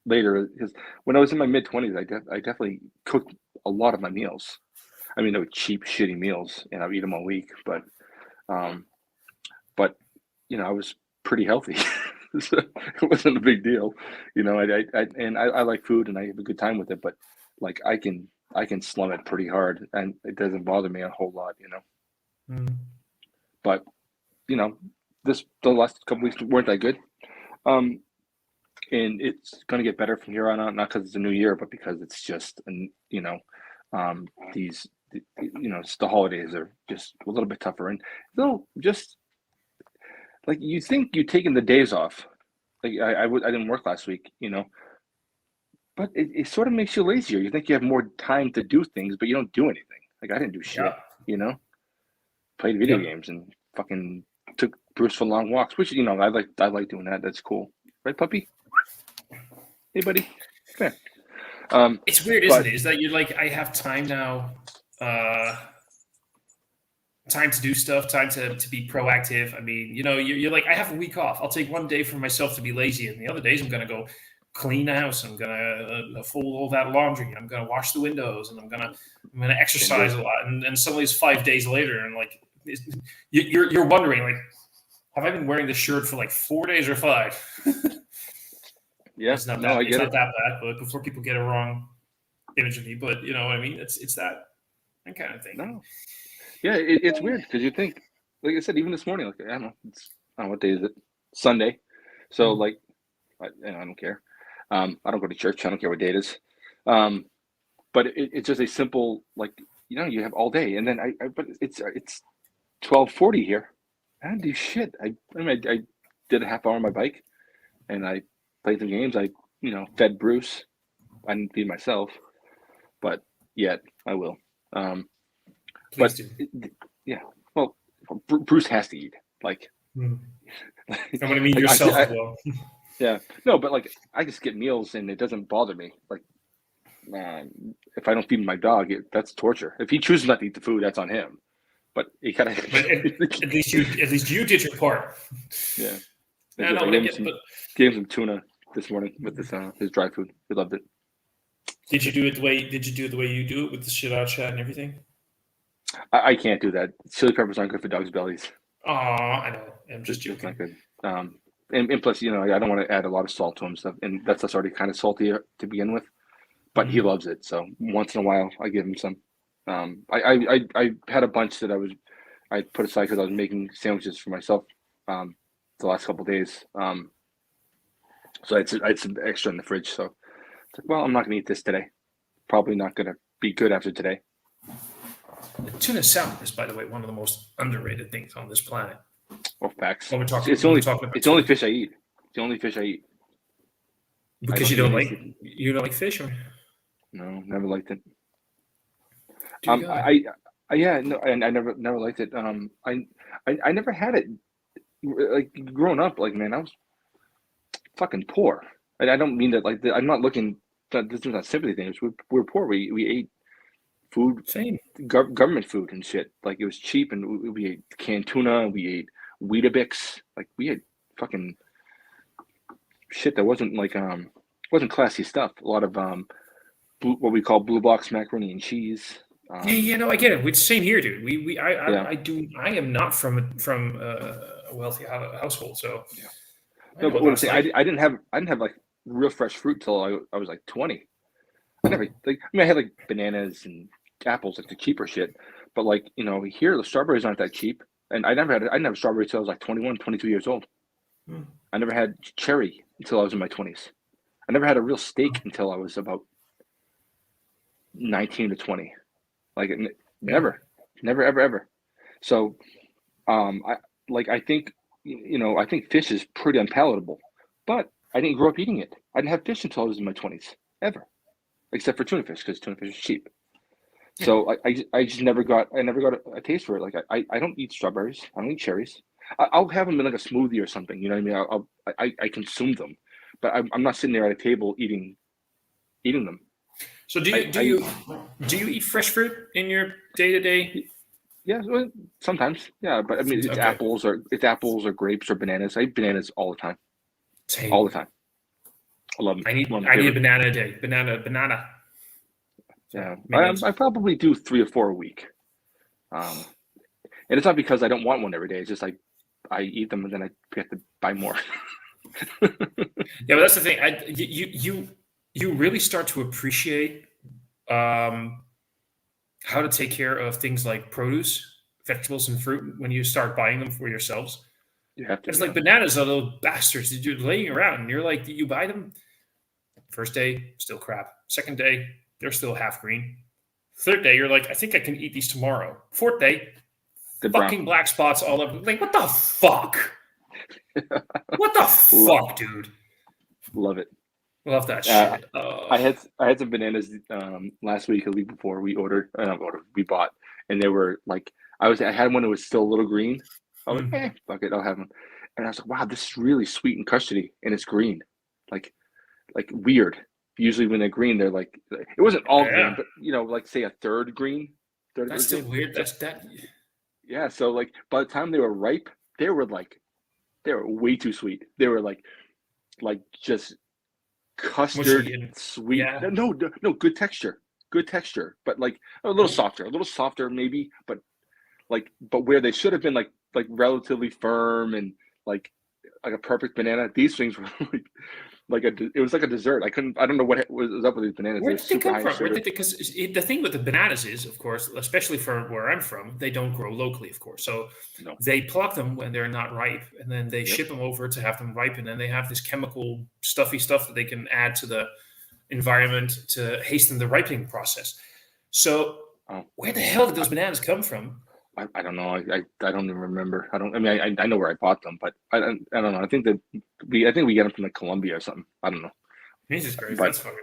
later, because when I was in my mid-20s, I definitely cooked a lot of my meals. I mean, they were cheap, shitty meals, and I would eat them all week. Um, but I was pretty healthy, so it wasn't a big deal. I like food and I have a good time with it, but like I can slum it pretty hard, and it doesn't bother me a whole lot. Mm. But the last couple weeks weren't that good. Um, and it's going to get better from here on out, not because it's a new year, but because it's just these it's the holidays are just a little bit tougher, and they'll just like you think you taking the days off. Like I didn't work last week, but it sort of makes you lazier. You think you have more time to do things, but you don't do anything. Like I didn't do Yeah. shit, played video Yep. games and fucking took Bruce for long walks, which I like doing that. That's cool, right, puppy? Hey, buddy, come here. It's weird, isn't But it? Is that you're like, I have time now, time to do stuff, time to be proactive. I mean, you're like, I have a week off. I'll take one day for myself to be lazy, and the other days I'm going to go clean the house. I'm going to fold all that laundry. I'm going to wash the windows, and I'm going to same here. exercise a lot. And suddenly it's 5 days later, and like you're wondering, like, have I been wearing this shirt for like 4 days or five? Yeah, It's not no, that I it's get not it. that bad, but before people get a wrong image of me, but you know what I mean? It's that kind of thing. And No, yeah, it's weird because you think, like I said, even this morning, like I don't know, I don't know what day is it, Sunday, so mm, like I don't care. I don't go to church. I don't care what day it is. Um, but it's just a simple like you have all day, and then but it's 12:40 here. I didn't do shit. I mean I did a half hour on my bike, and I played some games. I fed Bruce. I didn't feed myself, but yet I will. Um, please but do. yeah, well, Bruce has to eat. Like, Mm. like, I'm gonna mean like yourself as well. yeah, no, but like I just get meals and it doesn't bother me. Like, if I don't feed my dog, that's torture. If he chooses not to eat the food, that's on him. But he kind of, But at least you did your part. yeah, I Yeah, did. no, I but I get it. But gave him some tuna this morning with his dry food. He loved it. did you do it the way you do it with the shit out chat and everything? I can't do that. Chili peppers aren't good for dogs' bellies. Oh, I know. I'm just It's joking. not good. And plus, I don't want to add a lot of salt to him stuff, and that's already kind of salty to begin with. But he Mm. loves it, so once in a while I give him some. I had a bunch that I put aside because I was making sandwiches for myself the last couple of days. So I had some extra in the fridge. So it's like, well, I'm not gonna eat this today. Probably not gonna be good after today. Tuna salad is, by the way, one of the most underrated things on this planet. Or facts. When we're talking, It's when we're only talking about it's the only tuna, fish I eat. It's the only fish I eat. I because don't you eat don't any like seafood. you don't like fish, or No, never liked it. dear God, Yeah, no, and I never liked it. I never had it. Like growing up, like man, I was fucking poor. I don't mean that like I'm not looking. This is not a sympathy thing. We're poor. We ate food, Same. government food and shit. Like, it was cheap, and we ate canned tuna, we ate Weetabix. Like, we had fucking shit that wasn't like wasn't classy stuff. A lot of what we call blue box macaroni and cheese. Yeah, I get it. It's same here, dude. Yeah. I am not from a wealthy household, so Yeah. I No, know but what what I'm that's saying, like. I didn't have like real fresh fruit till I was like 20. I never like. I mean, I had like bananas and apples, like the cheaper shit. But like, here the strawberries aren't that cheap, and I didn't have a strawberry till I was like 21, 22 years old. Hmm. I never had cherry until I was in my 20s. I never had a real steak until I was about 19 to 20. Like, Yeah. never, ever, ever. So, I think, I think fish is pretty unpalatable, but I didn't grow up eating it. I didn't have fish until I was in my 20s, ever, except for tuna fish, because tuna fish is cheap. Yeah. So I just never got a taste for it. Like, I don't eat strawberries. I don't eat cherries. I'll have them in like a smoothie or something. You know what I mean? I consume them, but I'm not sitting there at a table eating them. So I, do you eat fresh fruit in your day to day? Yeah, well, sometimes, yeah, but I mean, Okay. it's apples or grapes or bananas. I eat bananas all the time, all Same. the time. I love them. I One need of my I need a favorite. banana a day. Banana. So Yeah, minions. I probably do 3 or 4 a week. Um, and it's not because I don't want one every day. It's just I eat them and then I have to buy more. Yeah, but that's the thing. You really start to appreciate how to take care of things like produce, vegetables, and fruit when you start buying them for yourselves. You have to, It's yeah. like bananas are those bastards that you're laying around, and you're like, you buy them. First day, still crap. Second day, they're still half green. Third day, you're like, I think I can eat these tomorrow. Fourth day, The brown. fucking black spots all over. Like, what the fuck? What the Lo- fuck, dude? Love it. Love that Uh, shit. I had some bananas last week, a week before we ordered. Not ordered, we bought, and they were like, I had one that was still a little green. I was like, fuck it, I'll have them. And I was like, wow, this is really sweet and custardy, and it's green, like weird. Usually when they're green, they're like, it wasn't all green, Yeah, but like say a third green, third that's was still green. weird. So That's that. yeah, so like by the time they were ripe, they were they were way too sweet. They were just custard Mushy and sweet. yeah. No, good texture, but like a little softer maybe, but where they should have been relatively firm and like a perfect banana, these things were it was like a dessert. I don't know what was up with these bananas. They Where were did they super come high in from? sugar. Because the thing with the bananas is, of course, especially for where I'm from, they don't grow locally, of course. So No. they pluck them when they're not ripe, and then they Yep. ship them over to have them ripen. And they have this chemical, stuffy stuff that they can add to the environment to hasten the ripening process. So Oh, where the hell did those bananas come from? I don't know. I don't even remember. I don't. I mean, I know where I bought them, but I don't know. I think we get them from Colombia or something. I don't know. Jesus Christ, But that's fucking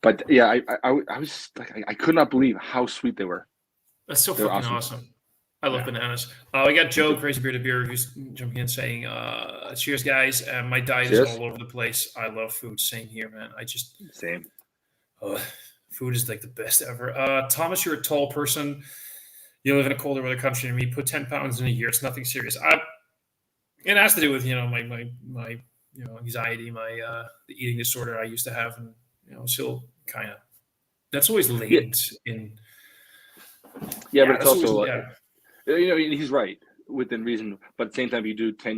weird. yeah, I was like, I could not believe how sweet they were. That's so They're fucking awesome. awesome. I love Yeah. bananas. We got Joe, Crazy Bearded Beer Reviews, jumping in saying, cheers, guys. My diet is Cheers. all over the place. I love food. Same here, man. Same. Food is like the best ever. Thomas, you're a tall person. You live in a colder weather country than me. Put 10 pounds in a year. It's nothing serious. It has to do with, my anxiety, the eating disorder I used to have. And, still kind of, that's always Yeah. latent in. Yeah, but it's also yeah. he's right within reason. But at the same time, if you do 10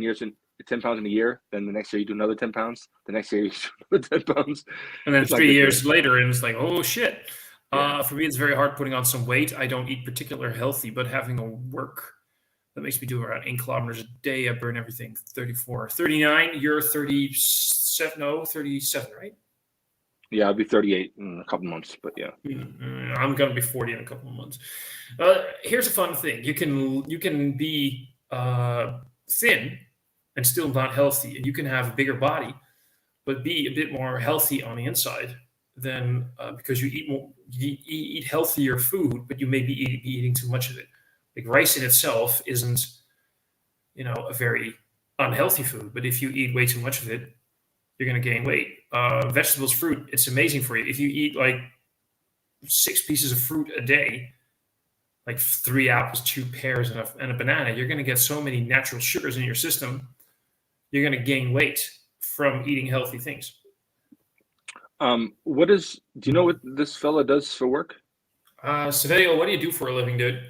pounds in a year, then the next year you do another 10 pounds. The next year you do another 10 pounds. And then It's not 3 good for years you. later, and it's like, oh shit. Yeah. For me, it's very hard putting on some weight. I don't eat particular healthy, but having a work that makes me do around 8 kilometers a day, I burn everything. 34, 39. You're 37. No, 37, right? Yeah, I'll be 38 in a couple months, but yeah. I'm gonna be 40 in a couple of months. Here's a fun thing: you can be thin and still not healthy, and you can have a bigger body, but be a bit more healthy on the inside than because you eat more, you eat healthier food, but you may be eating too much of it. Like rice in itself isn't, a very unhealthy food, but if you eat way too much of it, you're going to gain weight. Vegetables, fruit, it's amazing for you. If you eat like 6 pieces of fruit a day, like 3 apples, 2 pears, and a banana, you're going to get so many natural sugars in your system. You're going to gain weight from eating healthy things. Do you know what this fella does for work? Saverio, what do you do for a living, dude?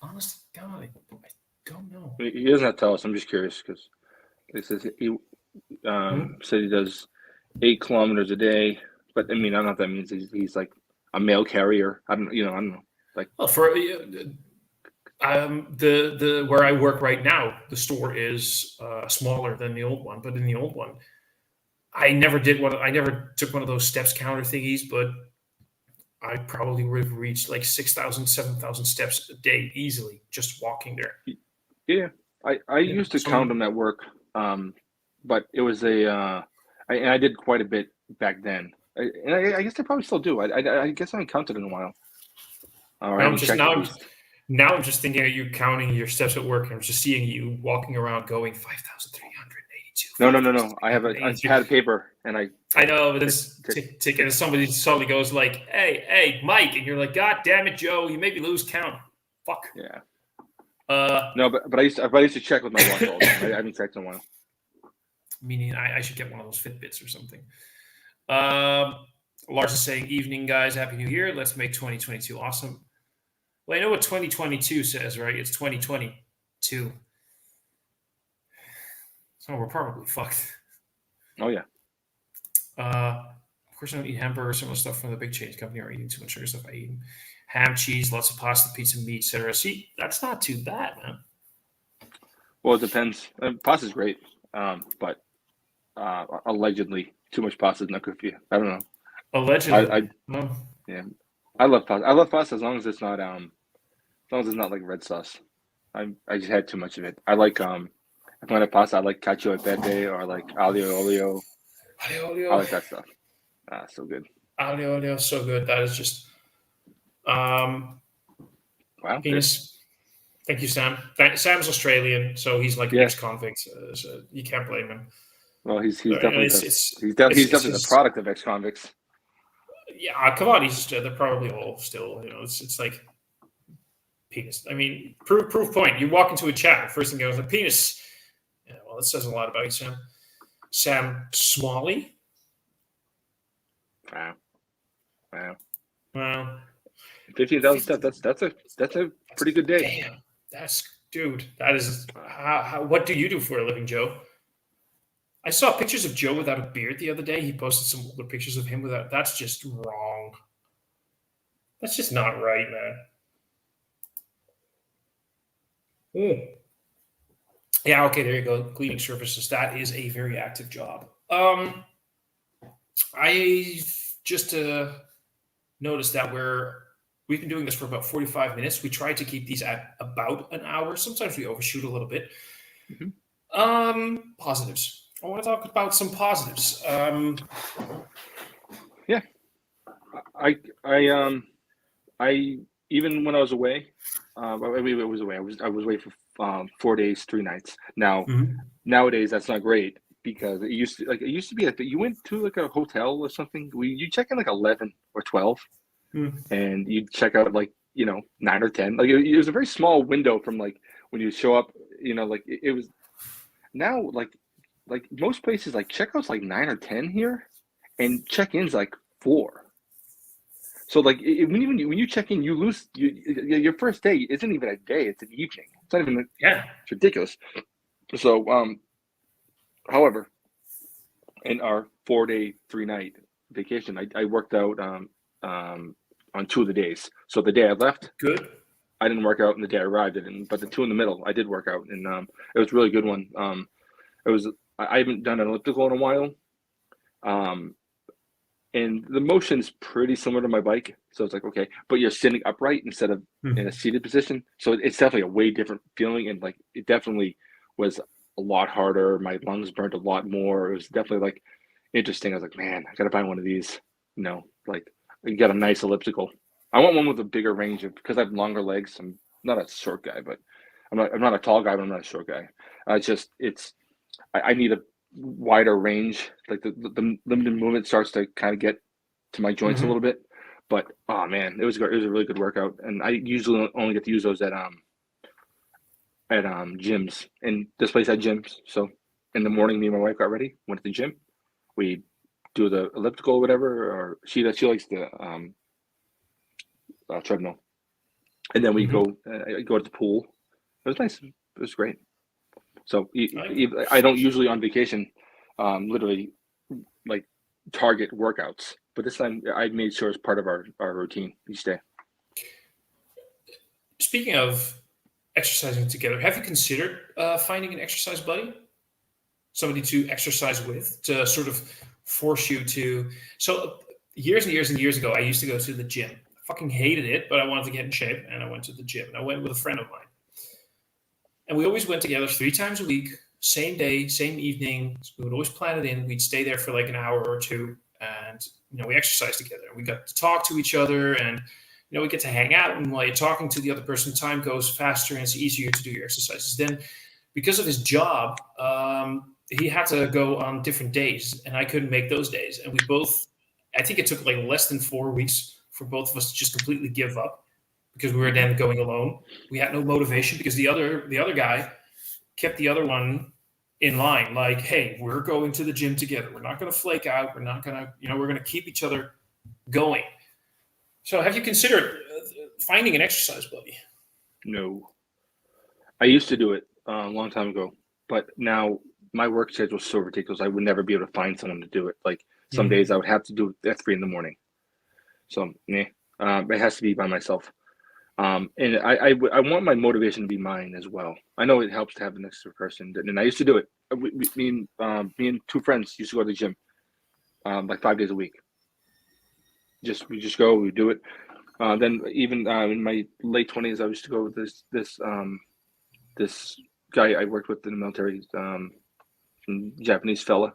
Honestly, God, I don't know. He doesn't have to tell us. I'm just curious because it says he said he does 8 kilometers a day. But I mean, I don't know if that means he's like a mail carrier. I don't know. Like, well, for the where I work right now, the store is smaller than the old one. But in the old one, I never took one of those steps counter thingies, but I probably would have reached like 6,000, 7,000 steps a day easily just walking there. yeah, I used to count them at work, but it was I did quite a bit back then. I guess I probably still do. I guess I haven't counted in a while. Now I'm just thinking of you counting your steps at work. I'm just seeing you walking around going 5,382. No. I have a pad of paper and I know, but it's ticking. And somebody suddenly goes like, "Hey, Mike," and you're like, "God damn it, Joe! You made me lose count." Fuck. Yeah. No, but I used to check with my watch all the time. I haven't checked in a while. Meaning, I should get one of those Fitbits or something. Lars is saying, "Evening, guys. Happy New Year. Let's make 2022 awesome." Well, I know what 2022 says, right? It's 2022. So we're probably fucked. Oh, yeah. Of course, I don't eat hamburgers, some of the stuff from the big change company, or eating too much sugar stuff. I eat ham, cheese, lots of pasta, pizza, meat, etc. See, that's not too bad, man. Well, it depends. Pasta's great, but allegedly, too much pasta is not good for you. I don't know. Allegedly, yeah. I love pasta. I love pasta as long as it's not like red sauce. I just had too much of it. I like if I'm gonna pasta, I like cacio e pepe or like aglio olio. I like that stuff. So good. Aglio olio, so good. That is just wow. Penis. Thank you, Sam. Sam's Australian, so he's like an ex-convict. So you can't blame him. Well, he's definitely the product of ex-convicts. Yeah, come on. They're probably all still. It's like penis. I mean, proof point. You walk into a chat, first thing goes, penis. Yeah, well, that says a lot about you, Sam. Sam Smalley. Wow. 15,000 steps. That's a pretty good day. Damn. That is. What do you do for a living, Joe? I saw pictures of Joe without a beard the other day. He posted some older pictures of him without. That's just wrong. That's just not right, man. Yeah, okay, there you go. Cleaning surfaces. That is a very active job. I just noticed that we've been doing this for about 45 minutes. We try to keep these at about an hour. Sometimes we overshoot a little bit. Mm-hmm. Positives. I want to talk about some positives. Yeah. I even when I was away, I was away for 4 days, 3 nights. Now, nowadays that's not great because it used to be like you went to like a hotel or something. You check in like 11 or 12, and you check out like 9 or 10. Like it was a very small window from like when you show up. Like it was now like most places like checkouts like 9 or 10 here, and check-ins like 4. So like when you check in, you lose your first day isn't even a day; it's an evening. It's not even It's ridiculous. So however, in our 4-day, 3-night vacation, I worked out on 2 of the days. So the day I left, good. I didn't work out, and the day I arrived, I didn't. But the 2 in the middle, I did work out, and it was a really good one. I haven't done an elliptical in a while. And the motion is pretty similar to my bike. So it's like, okay, but you're sitting upright instead of in a seated position. So it's definitely a way different feeling. And like, it definitely was a lot harder. My lungs burned a lot more. It was definitely like interesting. I was like, man, I got to buy one of these, like you got a nice elliptical. I want one with a bigger range because I have longer legs. I'm not a short guy, but I'm not a tall guy, but I'm not a short guy. I need a wider range. Like the limited movement starts to kind of get to my joints a little bit, But oh man, it was a really good workout, and I usually only get to use those at gyms, and this place had gyms. So in the morning, me and my wife got ready, went to the gym. We do the elliptical or whatever, or she likes the treadmill, and then we go to the pool. It was nice. It was great. So I don't usually on vacation, literally like target workouts, but this time I made sure it's part of our routine each day. Speaking of exercising together, have you considered finding an exercise buddy? Somebody to exercise with, to sort of force you to. So years and years and years ago, I used to go to the gym. I fucking hated it, but I wanted to get in shape, and I went to the gym. And I went with a friend of mine. And we always went together 3 times a week, same day, same evening. We would always plan it in. We'd stay there for like an hour or two, and we exercised together. We got to talk to each other, and we get to hang out. And while you're talking to the other person, time goes faster, and it's easier to do your exercises. Then, because of his job, he had to go on different days, and I couldn't make those days. And we both, I think it took like less than 4 weeks for both of us to just completely give up, because we were then going alone. We had no motivation because the other guy kept the other one in line. Like, hey, we're going to the gym together. We're not going to flake out. We're not going to, we're going to keep each other going. So have you considered finding an exercise buddy? No. I used to do it a long time ago, but now my work schedule is so ridiculous. I would never be able to find someone to do it. Like some days I would have to do it at 3 a.m. So it has to be by myself. And I want my motivation to be mine as well. I know it helps to have an extra person, and I used to do it. Me and 2 friends used to go to the gym, like 5 days a week. We just go, we do it. Then even in my late 20s, I used to go with this guy I worked with in the military, Japanese fella.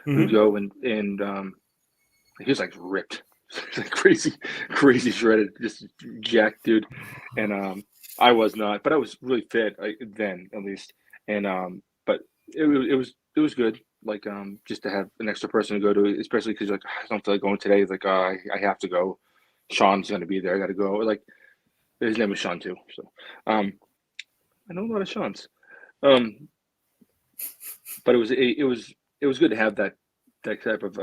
We'd go and he was like ripped. Like crazy shredded, just jacked dude, and I was not, but I was really fit then at least, and but it was good, like just to have an extra person to go to, especially because like I don't feel like going today. It's like I have to go. Sean's gonna be there. I got to go. Like his name was Sean too, so I know a lot of Seans, but it was good to have that type of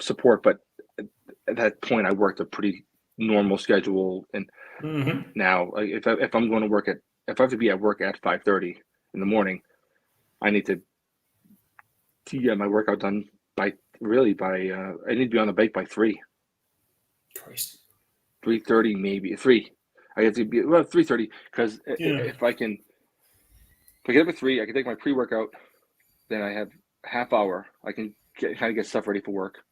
support. But at that point I worked a pretty normal schedule, and now if I'm going to work if I have to be at work at 5:30 in the morning, I need to get my workout done by I need to be on the bike by 3. Christ. 3:30 maybe 3. I have to be 3:30 because if I get up at 3, I can take my pre-workout, then I have half hour. I can kind of get stuff ready for work.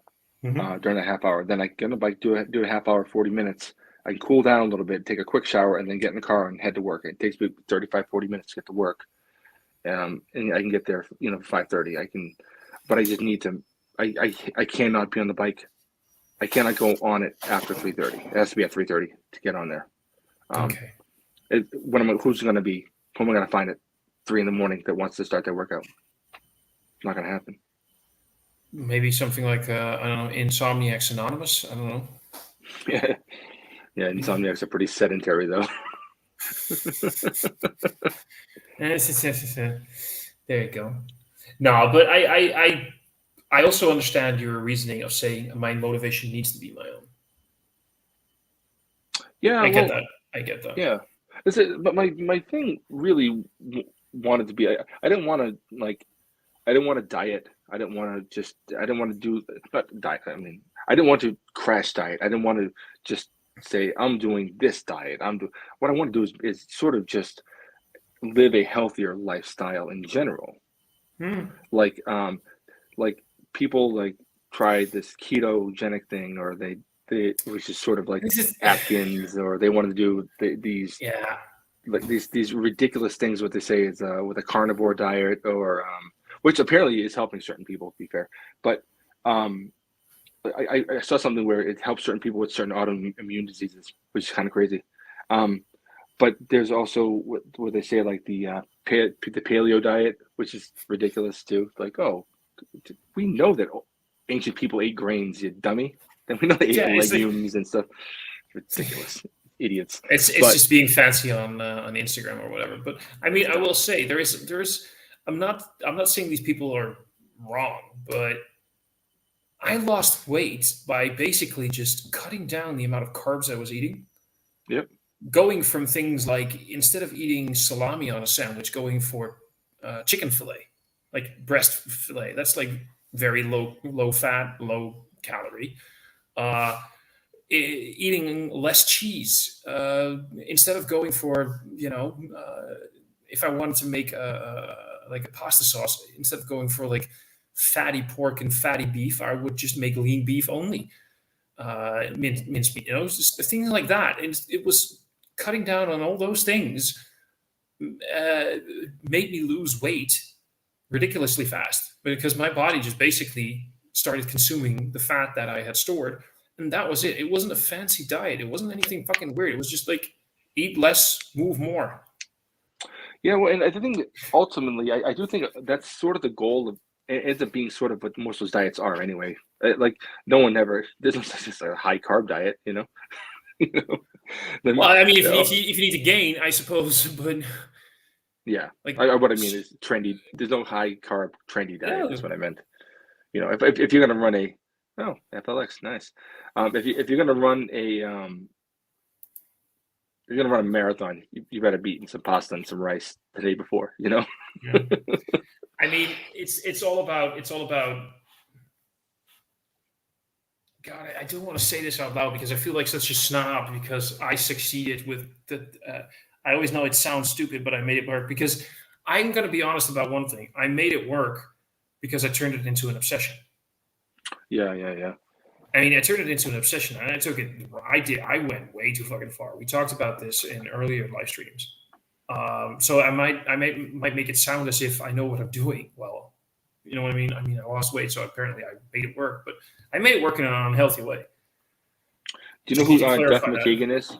During that half hour, then I get on the bike, do a half hour, 40 minutes. I can cool down a little bit, take a quick shower, and then get in the car and head to work. It takes me 35, 40 minutes to get to work, and I can get there, for 5:30. I can, but I just need to. I cannot be on the bike. I cannot go on it after 3:30. It has to be at 3:30 to get on there. Okay. Who's going to be? Who am I going to find at 3 a.m. that wants to start their workout? It's not going to happen. Maybe something like I don't know, Insomniacs Anonymous. I don't know. Yeah, Insomniacs are pretty sedentary though. There you go. No, but I also understand your reasoning of saying my motivation needs to be my own. Yeah, I get that. Yeah, but my thing really wanted to be. I didn't want to diet. I didn't want to do not diet. I mean, I didn't want to crash diet. I didn't want to just say I'm doing this diet. What I want to do is sort of just live a healthier lifestyle in general. Like people like try this ketogenic thing, or they which is sort of like Atkins, or they wanted to do these like these ridiculous things. What they say is with a carnivore diet, or which apparently is helping certain people, to be fair. But I saw something where it helps certain people with certain autoimmune diseases, which is kind of crazy. But there's also what they say, like the Paleo Diet, which is ridiculous too. Like, oh, we know that ancient people ate grains, you dummy. Then we know they Yeah, ate it's like legumes and stuff. Ridiculous. Idiots. it's But just being fancy on Instagram or whatever. But I mean, I will say there is. I'm not saying these people are wrong, but I lost weight by basically just cutting down the amount of carbs I was eating. yep. Going from things like instead of eating salami on a sandwich, going for chicken fillet, like breast fillet. That's like very low fat, low calorie. Uh, Eating less cheese instead of going for if I wanted to make like a pasta sauce, instead of going for like fatty pork and fatty beef, I would just make lean beef only, mince meat, just things like that. And it was cutting down on all those things made me lose weight ridiculously fast because my body just basically started consuming the fat that I had stored. And that was it. It wasn't a fancy diet. It wasn't anything fucking weird. It was just like eat less, move more. Yeah, well, and I think ultimately, I do think that's sort of the goal of it ends up being sort of what most of those diets are anyway. Like no one ever there's no such as a high carb diet, you know. You know? Well, I mean, You know, if you need to gain, I suppose, but yeah, like, what I mean is trendy. There's no high carb trendy diet. no, That's what I meant. You know, if you're gonna run a FLX, nice. If you're gonna run a you're gonna run a marathon, you better be eating some pasta and some rice the day before. You know. yeah. I mean, it's all about God, I don't want to say this out loud because I feel like such a snob because I succeeded with the. I always know it sounds stupid, but I made it work because I'm going to be honest about one thing. I made it work because I turned it into an obsession. Yeah, yeah, yeah. I mean, I turned it into an obsession, and I took it. I went way too fucking far. We talked about this in earlier live streams. So I might make it sound as if I know what I'm doing. Well, you know what I mean? I mean, I lost weight, so apparently I made it work, but I made it work in an unhealthy way. Do you So know I need who to Duff clarify that. Mckagan is?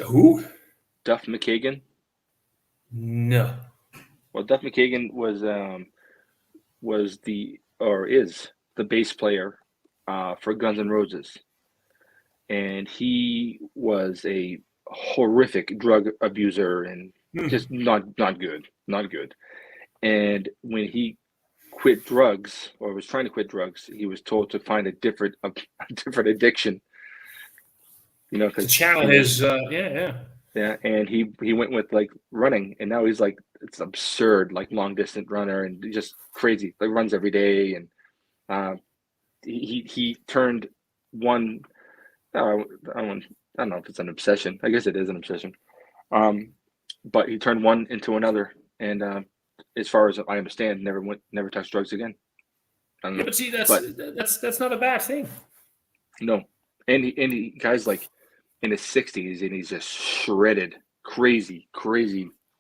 Who? Duff Mckagan. No. Well, Duff Mckagan was is the bass player for Guns N' Roses, and he was a horrific drug abuser and just not good, not good. And when he quit drugs or was trying to quit drugs, he was told to find a different addiction. You know, To because channel his, yeah. yeah, and he went with like running, and now he's like it's absurd, like long distance runner, and just crazy, like runs every day, and uh, he turned one. I don't know if it's an obsession. I guess it is an obsession. But he turned one into another, and as far as I understand, never touched drugs again. I don't Yeah, know, but see, but that's not a bad thing. no, and he guy's like in his 60s, and he's just shredded, crazy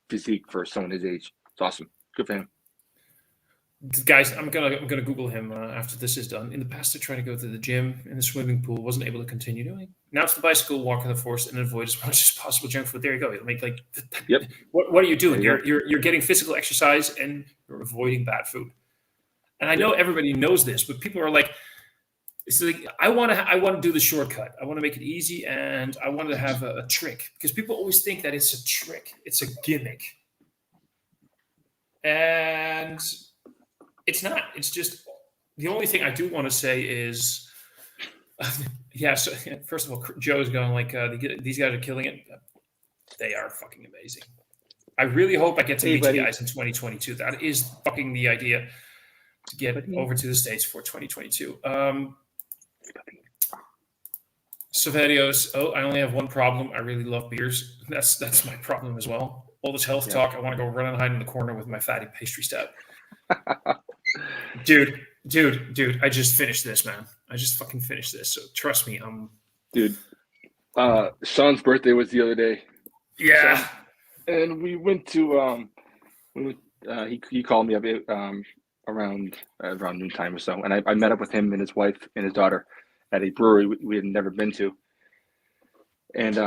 physique for someone his age. It's awesome. Good for him. Guys, I'm gonna Google him after this is done. In the past, I tried to go to the gym and the swimming pool, wasn't able to continue doing. Now it's the bicycle, walk in the forest, and avoid as much as possible junk food. There you go. It'll make like, Yep. what are you doing? There you You're getting physical exercise and you're avoiding bad food. And I know everybody knows this, but people are like, it's like I want to do the shortcut. I want to make it easy, and I want to have a trick because people always think that it's a trick, it's a gimmick, and it's not. It's just the only thing I do want to say is, yeah. So first of all, Joe's going like these guys are killing it. They are fucking amazing. I really hope I get to meet you guys in 2022. That is fucking the idea to get over to the States for 2022. Saverios. Oh, I only have one problem. I really love beers. That's my problem as well. All this health talk. I want to go run and hide in the corner with my fatty pastry stout. Dude, I just finished this, man. I just fucking finished this. So trust me, dude. Sean's birthday was the other day. Yeah. And we went to he called me up around noontime or so, and I met up with him and his wife and his daughter at a brewery we had never been to, and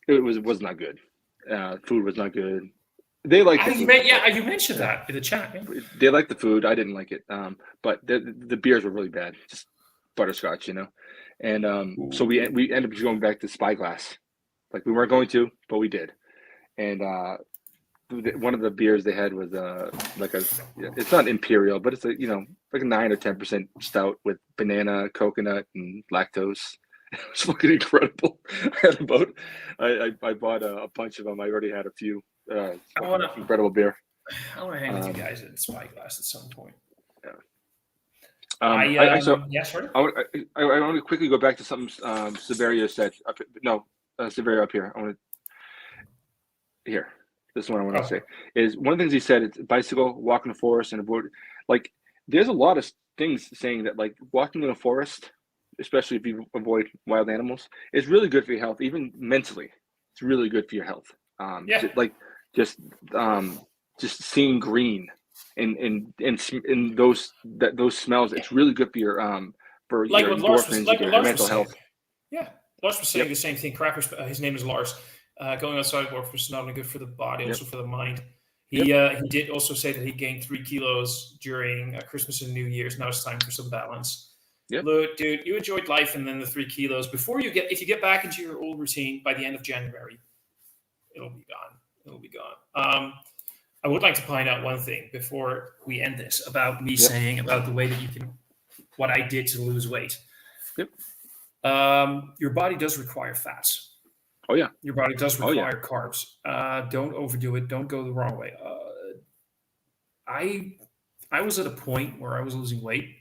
it was not good. Food was not good. They liked the food. You mentioned that in the chat. Yeah. They liked the food. I didn't like it. But the beers were really bad. Just butterscotch, and so we ended up going back to Spyglass. Like we weren't going to, but we did, and one of the beers they had was it's not imperial, but it's like a 9 or 10% stout with banana, coconut, and lactose. It was fucking incredible. I bought a bunch of them. I already had a few. Incredible beer. I want to hang with you guys at Spyglass at some point. Yeah. Sorry. I want to quickly go back to something Severia said. Severia up here. This is what I want to say. Is one of the things he said, it's bicycle, walk in the forest, and avoid. Like, there's a lot of things saying that, like, walking in a forest, especially if you avoid wild animals, is really good for your health, even mentally. It's really good for your health. Just seeing green and those smells, it's really good for your endorphins, your mental health. Yeah, Lars was saying the same thing. His name is Lars. Going outside work was not only good for the body, also for the mind. He did also say that he gained 3 kilos during Christmas and New Year's. Now it's time for some balance. Yep. Look, dude, you enjoyed life, and then the 3 kilos if you get back into your old routine by the end of January, it'll be gone. I would like to point out one thing before we end this about me saying about the way that what I did to lose weight. Yep. Your body does require fats. Oh yeah. Your body does require carbs. Don't overdo it. Don't go the wrong way. I was at a point where I was losing weight.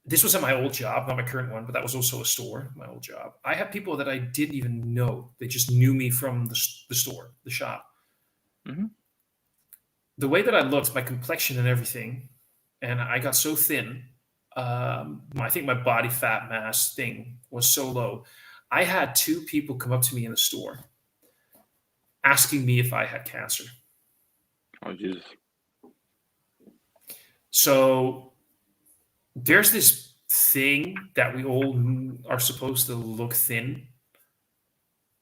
This was at my old job, not my current one, but that was also a store, my old job. I had people that I didn't even know. They just knew me from the store, the shop. Mm-hmm. The way that I looked, my complexion and everything, and I got so thin. I think my body fat mass thing was so low. I had 2 people come up to me in the store asking me if I had cancer. Oh, Jesus. So there's this thing that we all are supposed to look thin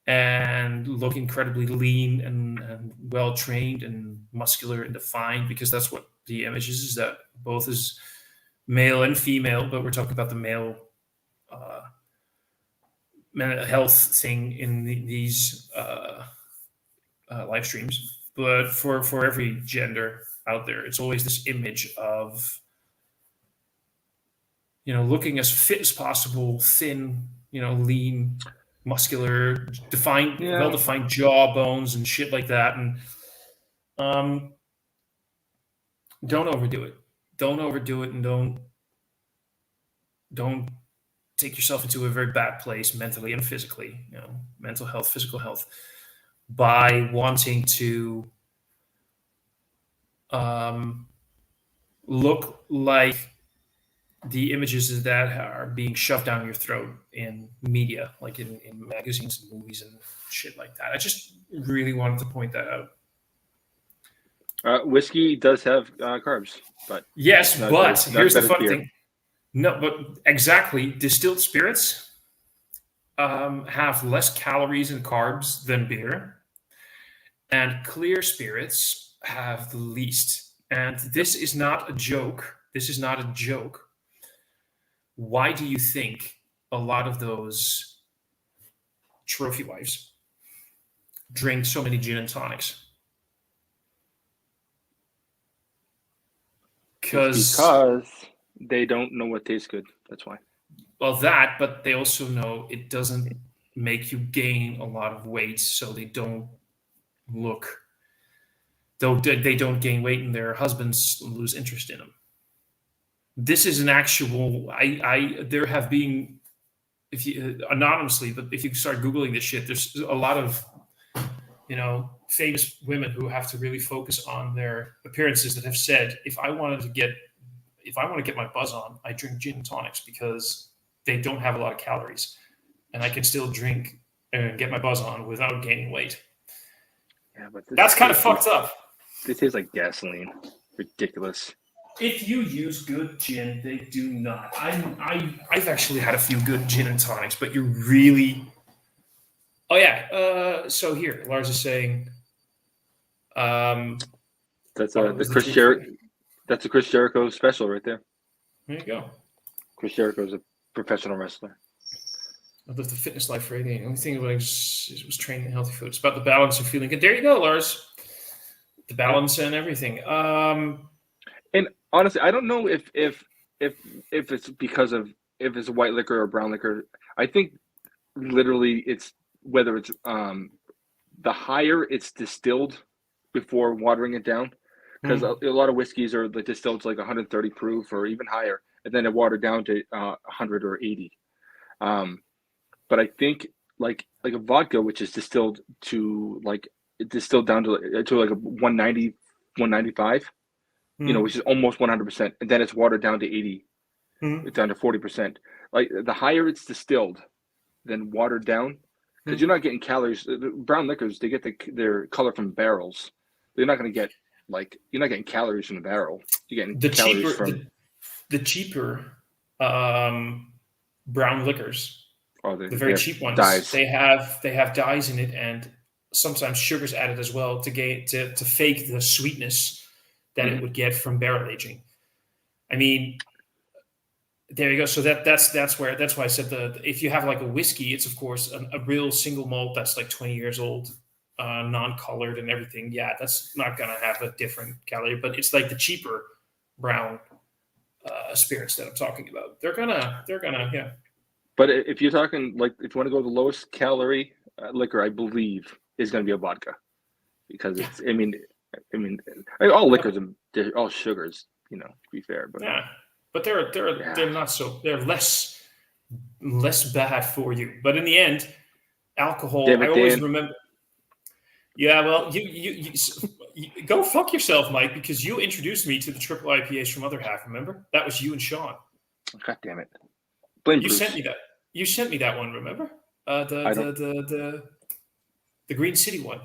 and look incredibly lean and well-trained and muscular and defined, because that's what the image is that both is male and female, but we're talking about the male mental health thing in these live streams. But for every gender out there, it's always this image of looking as fit as possible, thin, lean, muscular, well-defined jawbones and shit like that. And don't overdo it. Don't overdo it, and don't take yourself into a very bad place mentally and physically, mental health, physical health, by wanting to look like the images that are being shoved down your throat in media, like in magazines and movies and shit like that. I just really wanted to point that out. Whiskey does have carbs, but yes, but here's the fun thing. No, but exactly. Distilled spirits have less calories and carbs than beer, and clear spirits have the least. And this is not a joke. This is not a joke. Why do you think a lot of those trophy wives drink so many gin and tonics? Because they don't know what tastes good. That's why. Well, but they also know it doesn't make you gain a lot of weight, so they don't they don't gain weight and their husbands lose interest in them. This is an actual, there have been, if you anonymously, but if you start Googling this shit, there's a lot of, famous women who have to really focus on their appearances that have said, if I want to get my buzz on, I drink gin and tonics because they don't have a lot of calories, and I can still drink and get my buzz on without gaining weight. Yeah, but that's kind of fucked up. They taste like gasoline. Ridiculous. If you use good gin, they do not. I've actually had a few good gin and tonics, but you're really. Oh yeah. So here, Lars is saying. That's a Chris Jericho special right there. There you go. Chris Jericho is a professional wrestler. I lived the fitness life for 18. The only thing when I was training in healthy food. It's about the balance of feeling good. There you go, Lars. The balance and everything. And honestly, I don't know if it's because of if it's white liquor or brown liquor. I think literally it's whether it's the higher it's distilled before watering it down, because a lot of whiskeys are like distilled to like 130 proof or even higher, and then it watered down to 100 or 80. But I think like a vodka, which is distilled to like down to like a 190, 195, which is almost 100%, and then it's watered down to 80. It's down to 40%. Like the higher it's distilled, then watered down, because you're not getting calories. Brown liquors, they get their color from barrels. They're not going to get you're not getting calories from the barrel. You're getting calories from the cheaper brown liquors. The very cheap ones, dyes. They have dyes in it, and sometimes sugar's added as well to fake the sweetness that it would get from barrel aging. I mean, there you go. So that's why I said if you have like a whiskey, it's of course a real single malt that's like 20 years old, non-colored and everything. Yeah, that's not gonna have a different calorie, but it's like the cheaper brown spirits that I'm talking about. They're gonna yeah. But if you're talking if you want to go to the lowest calorie liquor, I believe is going to be a vodka, because it's. I mean, all liquors, they're all sugars. To be fair, but yeah, but they're not so. They're less bad for you. But in the end, alcohol. I always remember. Yeah, well, you go fuck yourself, Mike, because you introduced me to the triple IPAs from Other Half. Remember, that was you and Sean. God damn it. Blame you Bruce. sent me that. You sent me that one. Remember the Green City one.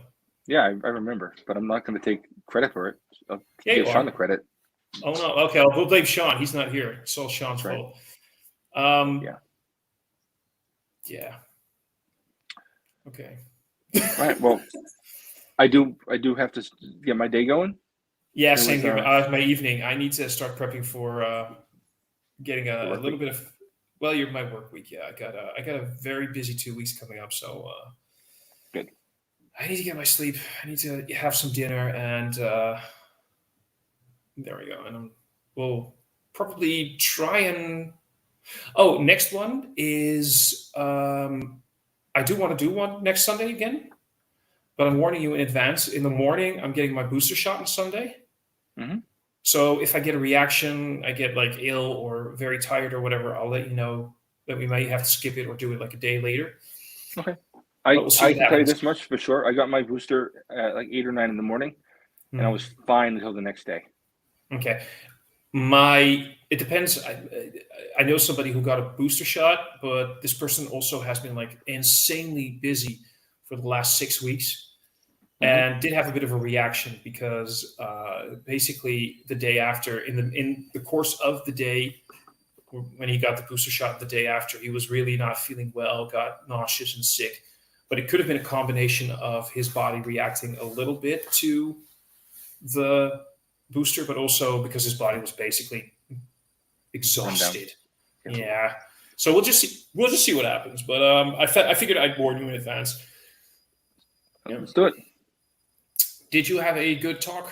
Yeah, I remember, but I'm not going to take credit for it. I'll give Sean the credit. Oh no, okay. We'll blame Sean. He's not here. It's all Sean's fault. Yeah. Okay. All right. Well, I do have to get my day going. Yeah, same here. My evening. I need to start prepping for getting a little bit of. Well, you're my work week. Yeah, I got a very busy 2 weeks coming up. So good. I need to get my sleep. I need to have some dinner, and there we go. And we'll probably try and. Oh, next one is I do want to do one next Sunday again, but I'm warning you in advance. In the morning, I'm getting my booster shot on Sunday. Mm-hmm. So if I get a reaction, I get like ill or very tired or whatever, I'll let you know that we might have to skip it or do it like a day later. Okay. I can tell you this much for sure. I got my booster at like 8 or 9 in the morning, and I was fine until the next day. Okay. It depends. I know somebody who got a booster shot, but this person also has been like insanely busy for the last 6 weeks. And did have a bit of a reaction because basically the day after, in the course of the day, when he got the booster shot the day after, he was really not feeling well, got nauseous and sick. But it could have been a combination of his body reacting a little bit to the booster, but also because his body was basically exhausted. Yeah. So we'll just see what happens. But I figured I'd warn you in advance. Yeah. Let's do it. Did you have a good talk?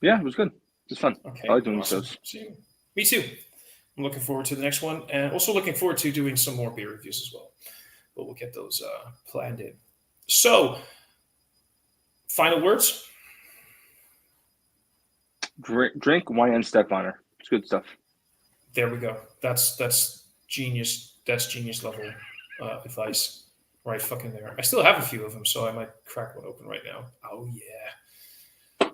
Yeah, it was good. It was fun. Okay, I like doing those. Me too. I'm looking forward to the next one, and also looking forward to doing some more beer reviews as well. But we'll get those planned in. So, final words? Drink wine and step honor. It's good stuff. There we go. That's genius. That's genius level advice. Right fucking there. I still have a few of them, so I might crack one open right now. Oh yeah.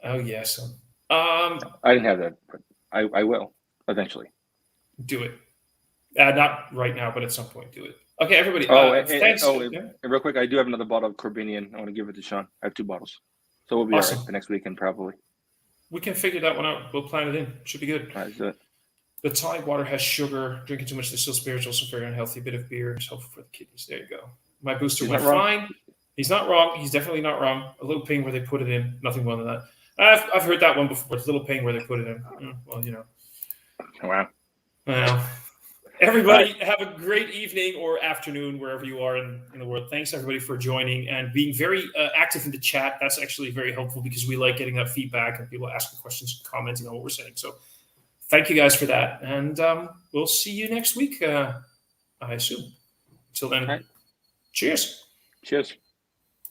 Oh yeah, son. I didn't have that, but I will eventually. Do it. Not right now, but at some point, do it. Okay, everybody. Thanks. And real quick, I do have another bottle of Corbinian. I want to give it to Sean. I have 2 bottles, so we'll be all right the next weekend probably. We can figure that one out. We'll plan it in. Should be good. All right, let's do it. The Thai water has sugar. Drinking too much distilled spirits also very unhealthy. A bit of beer is helpful for the kidneys. There you go. My booster went fine. He's not wrong. He's definitely not wrong. A little pain where they put it in. Nothing more than that. I've heard that one before. It's a little pain where they put it in. Well, Wow. Well, Everybody, have a great evening or afternoon wherever you are in the world. Thanks, everybody, for joining and being very active in the chat. That's actually very helpful because we like getting that feedback and people asking questions, commenting on what we're saying. So thank you guys for that. And we'll see you next week, I assume. Until then, right. Cheers. Cheers.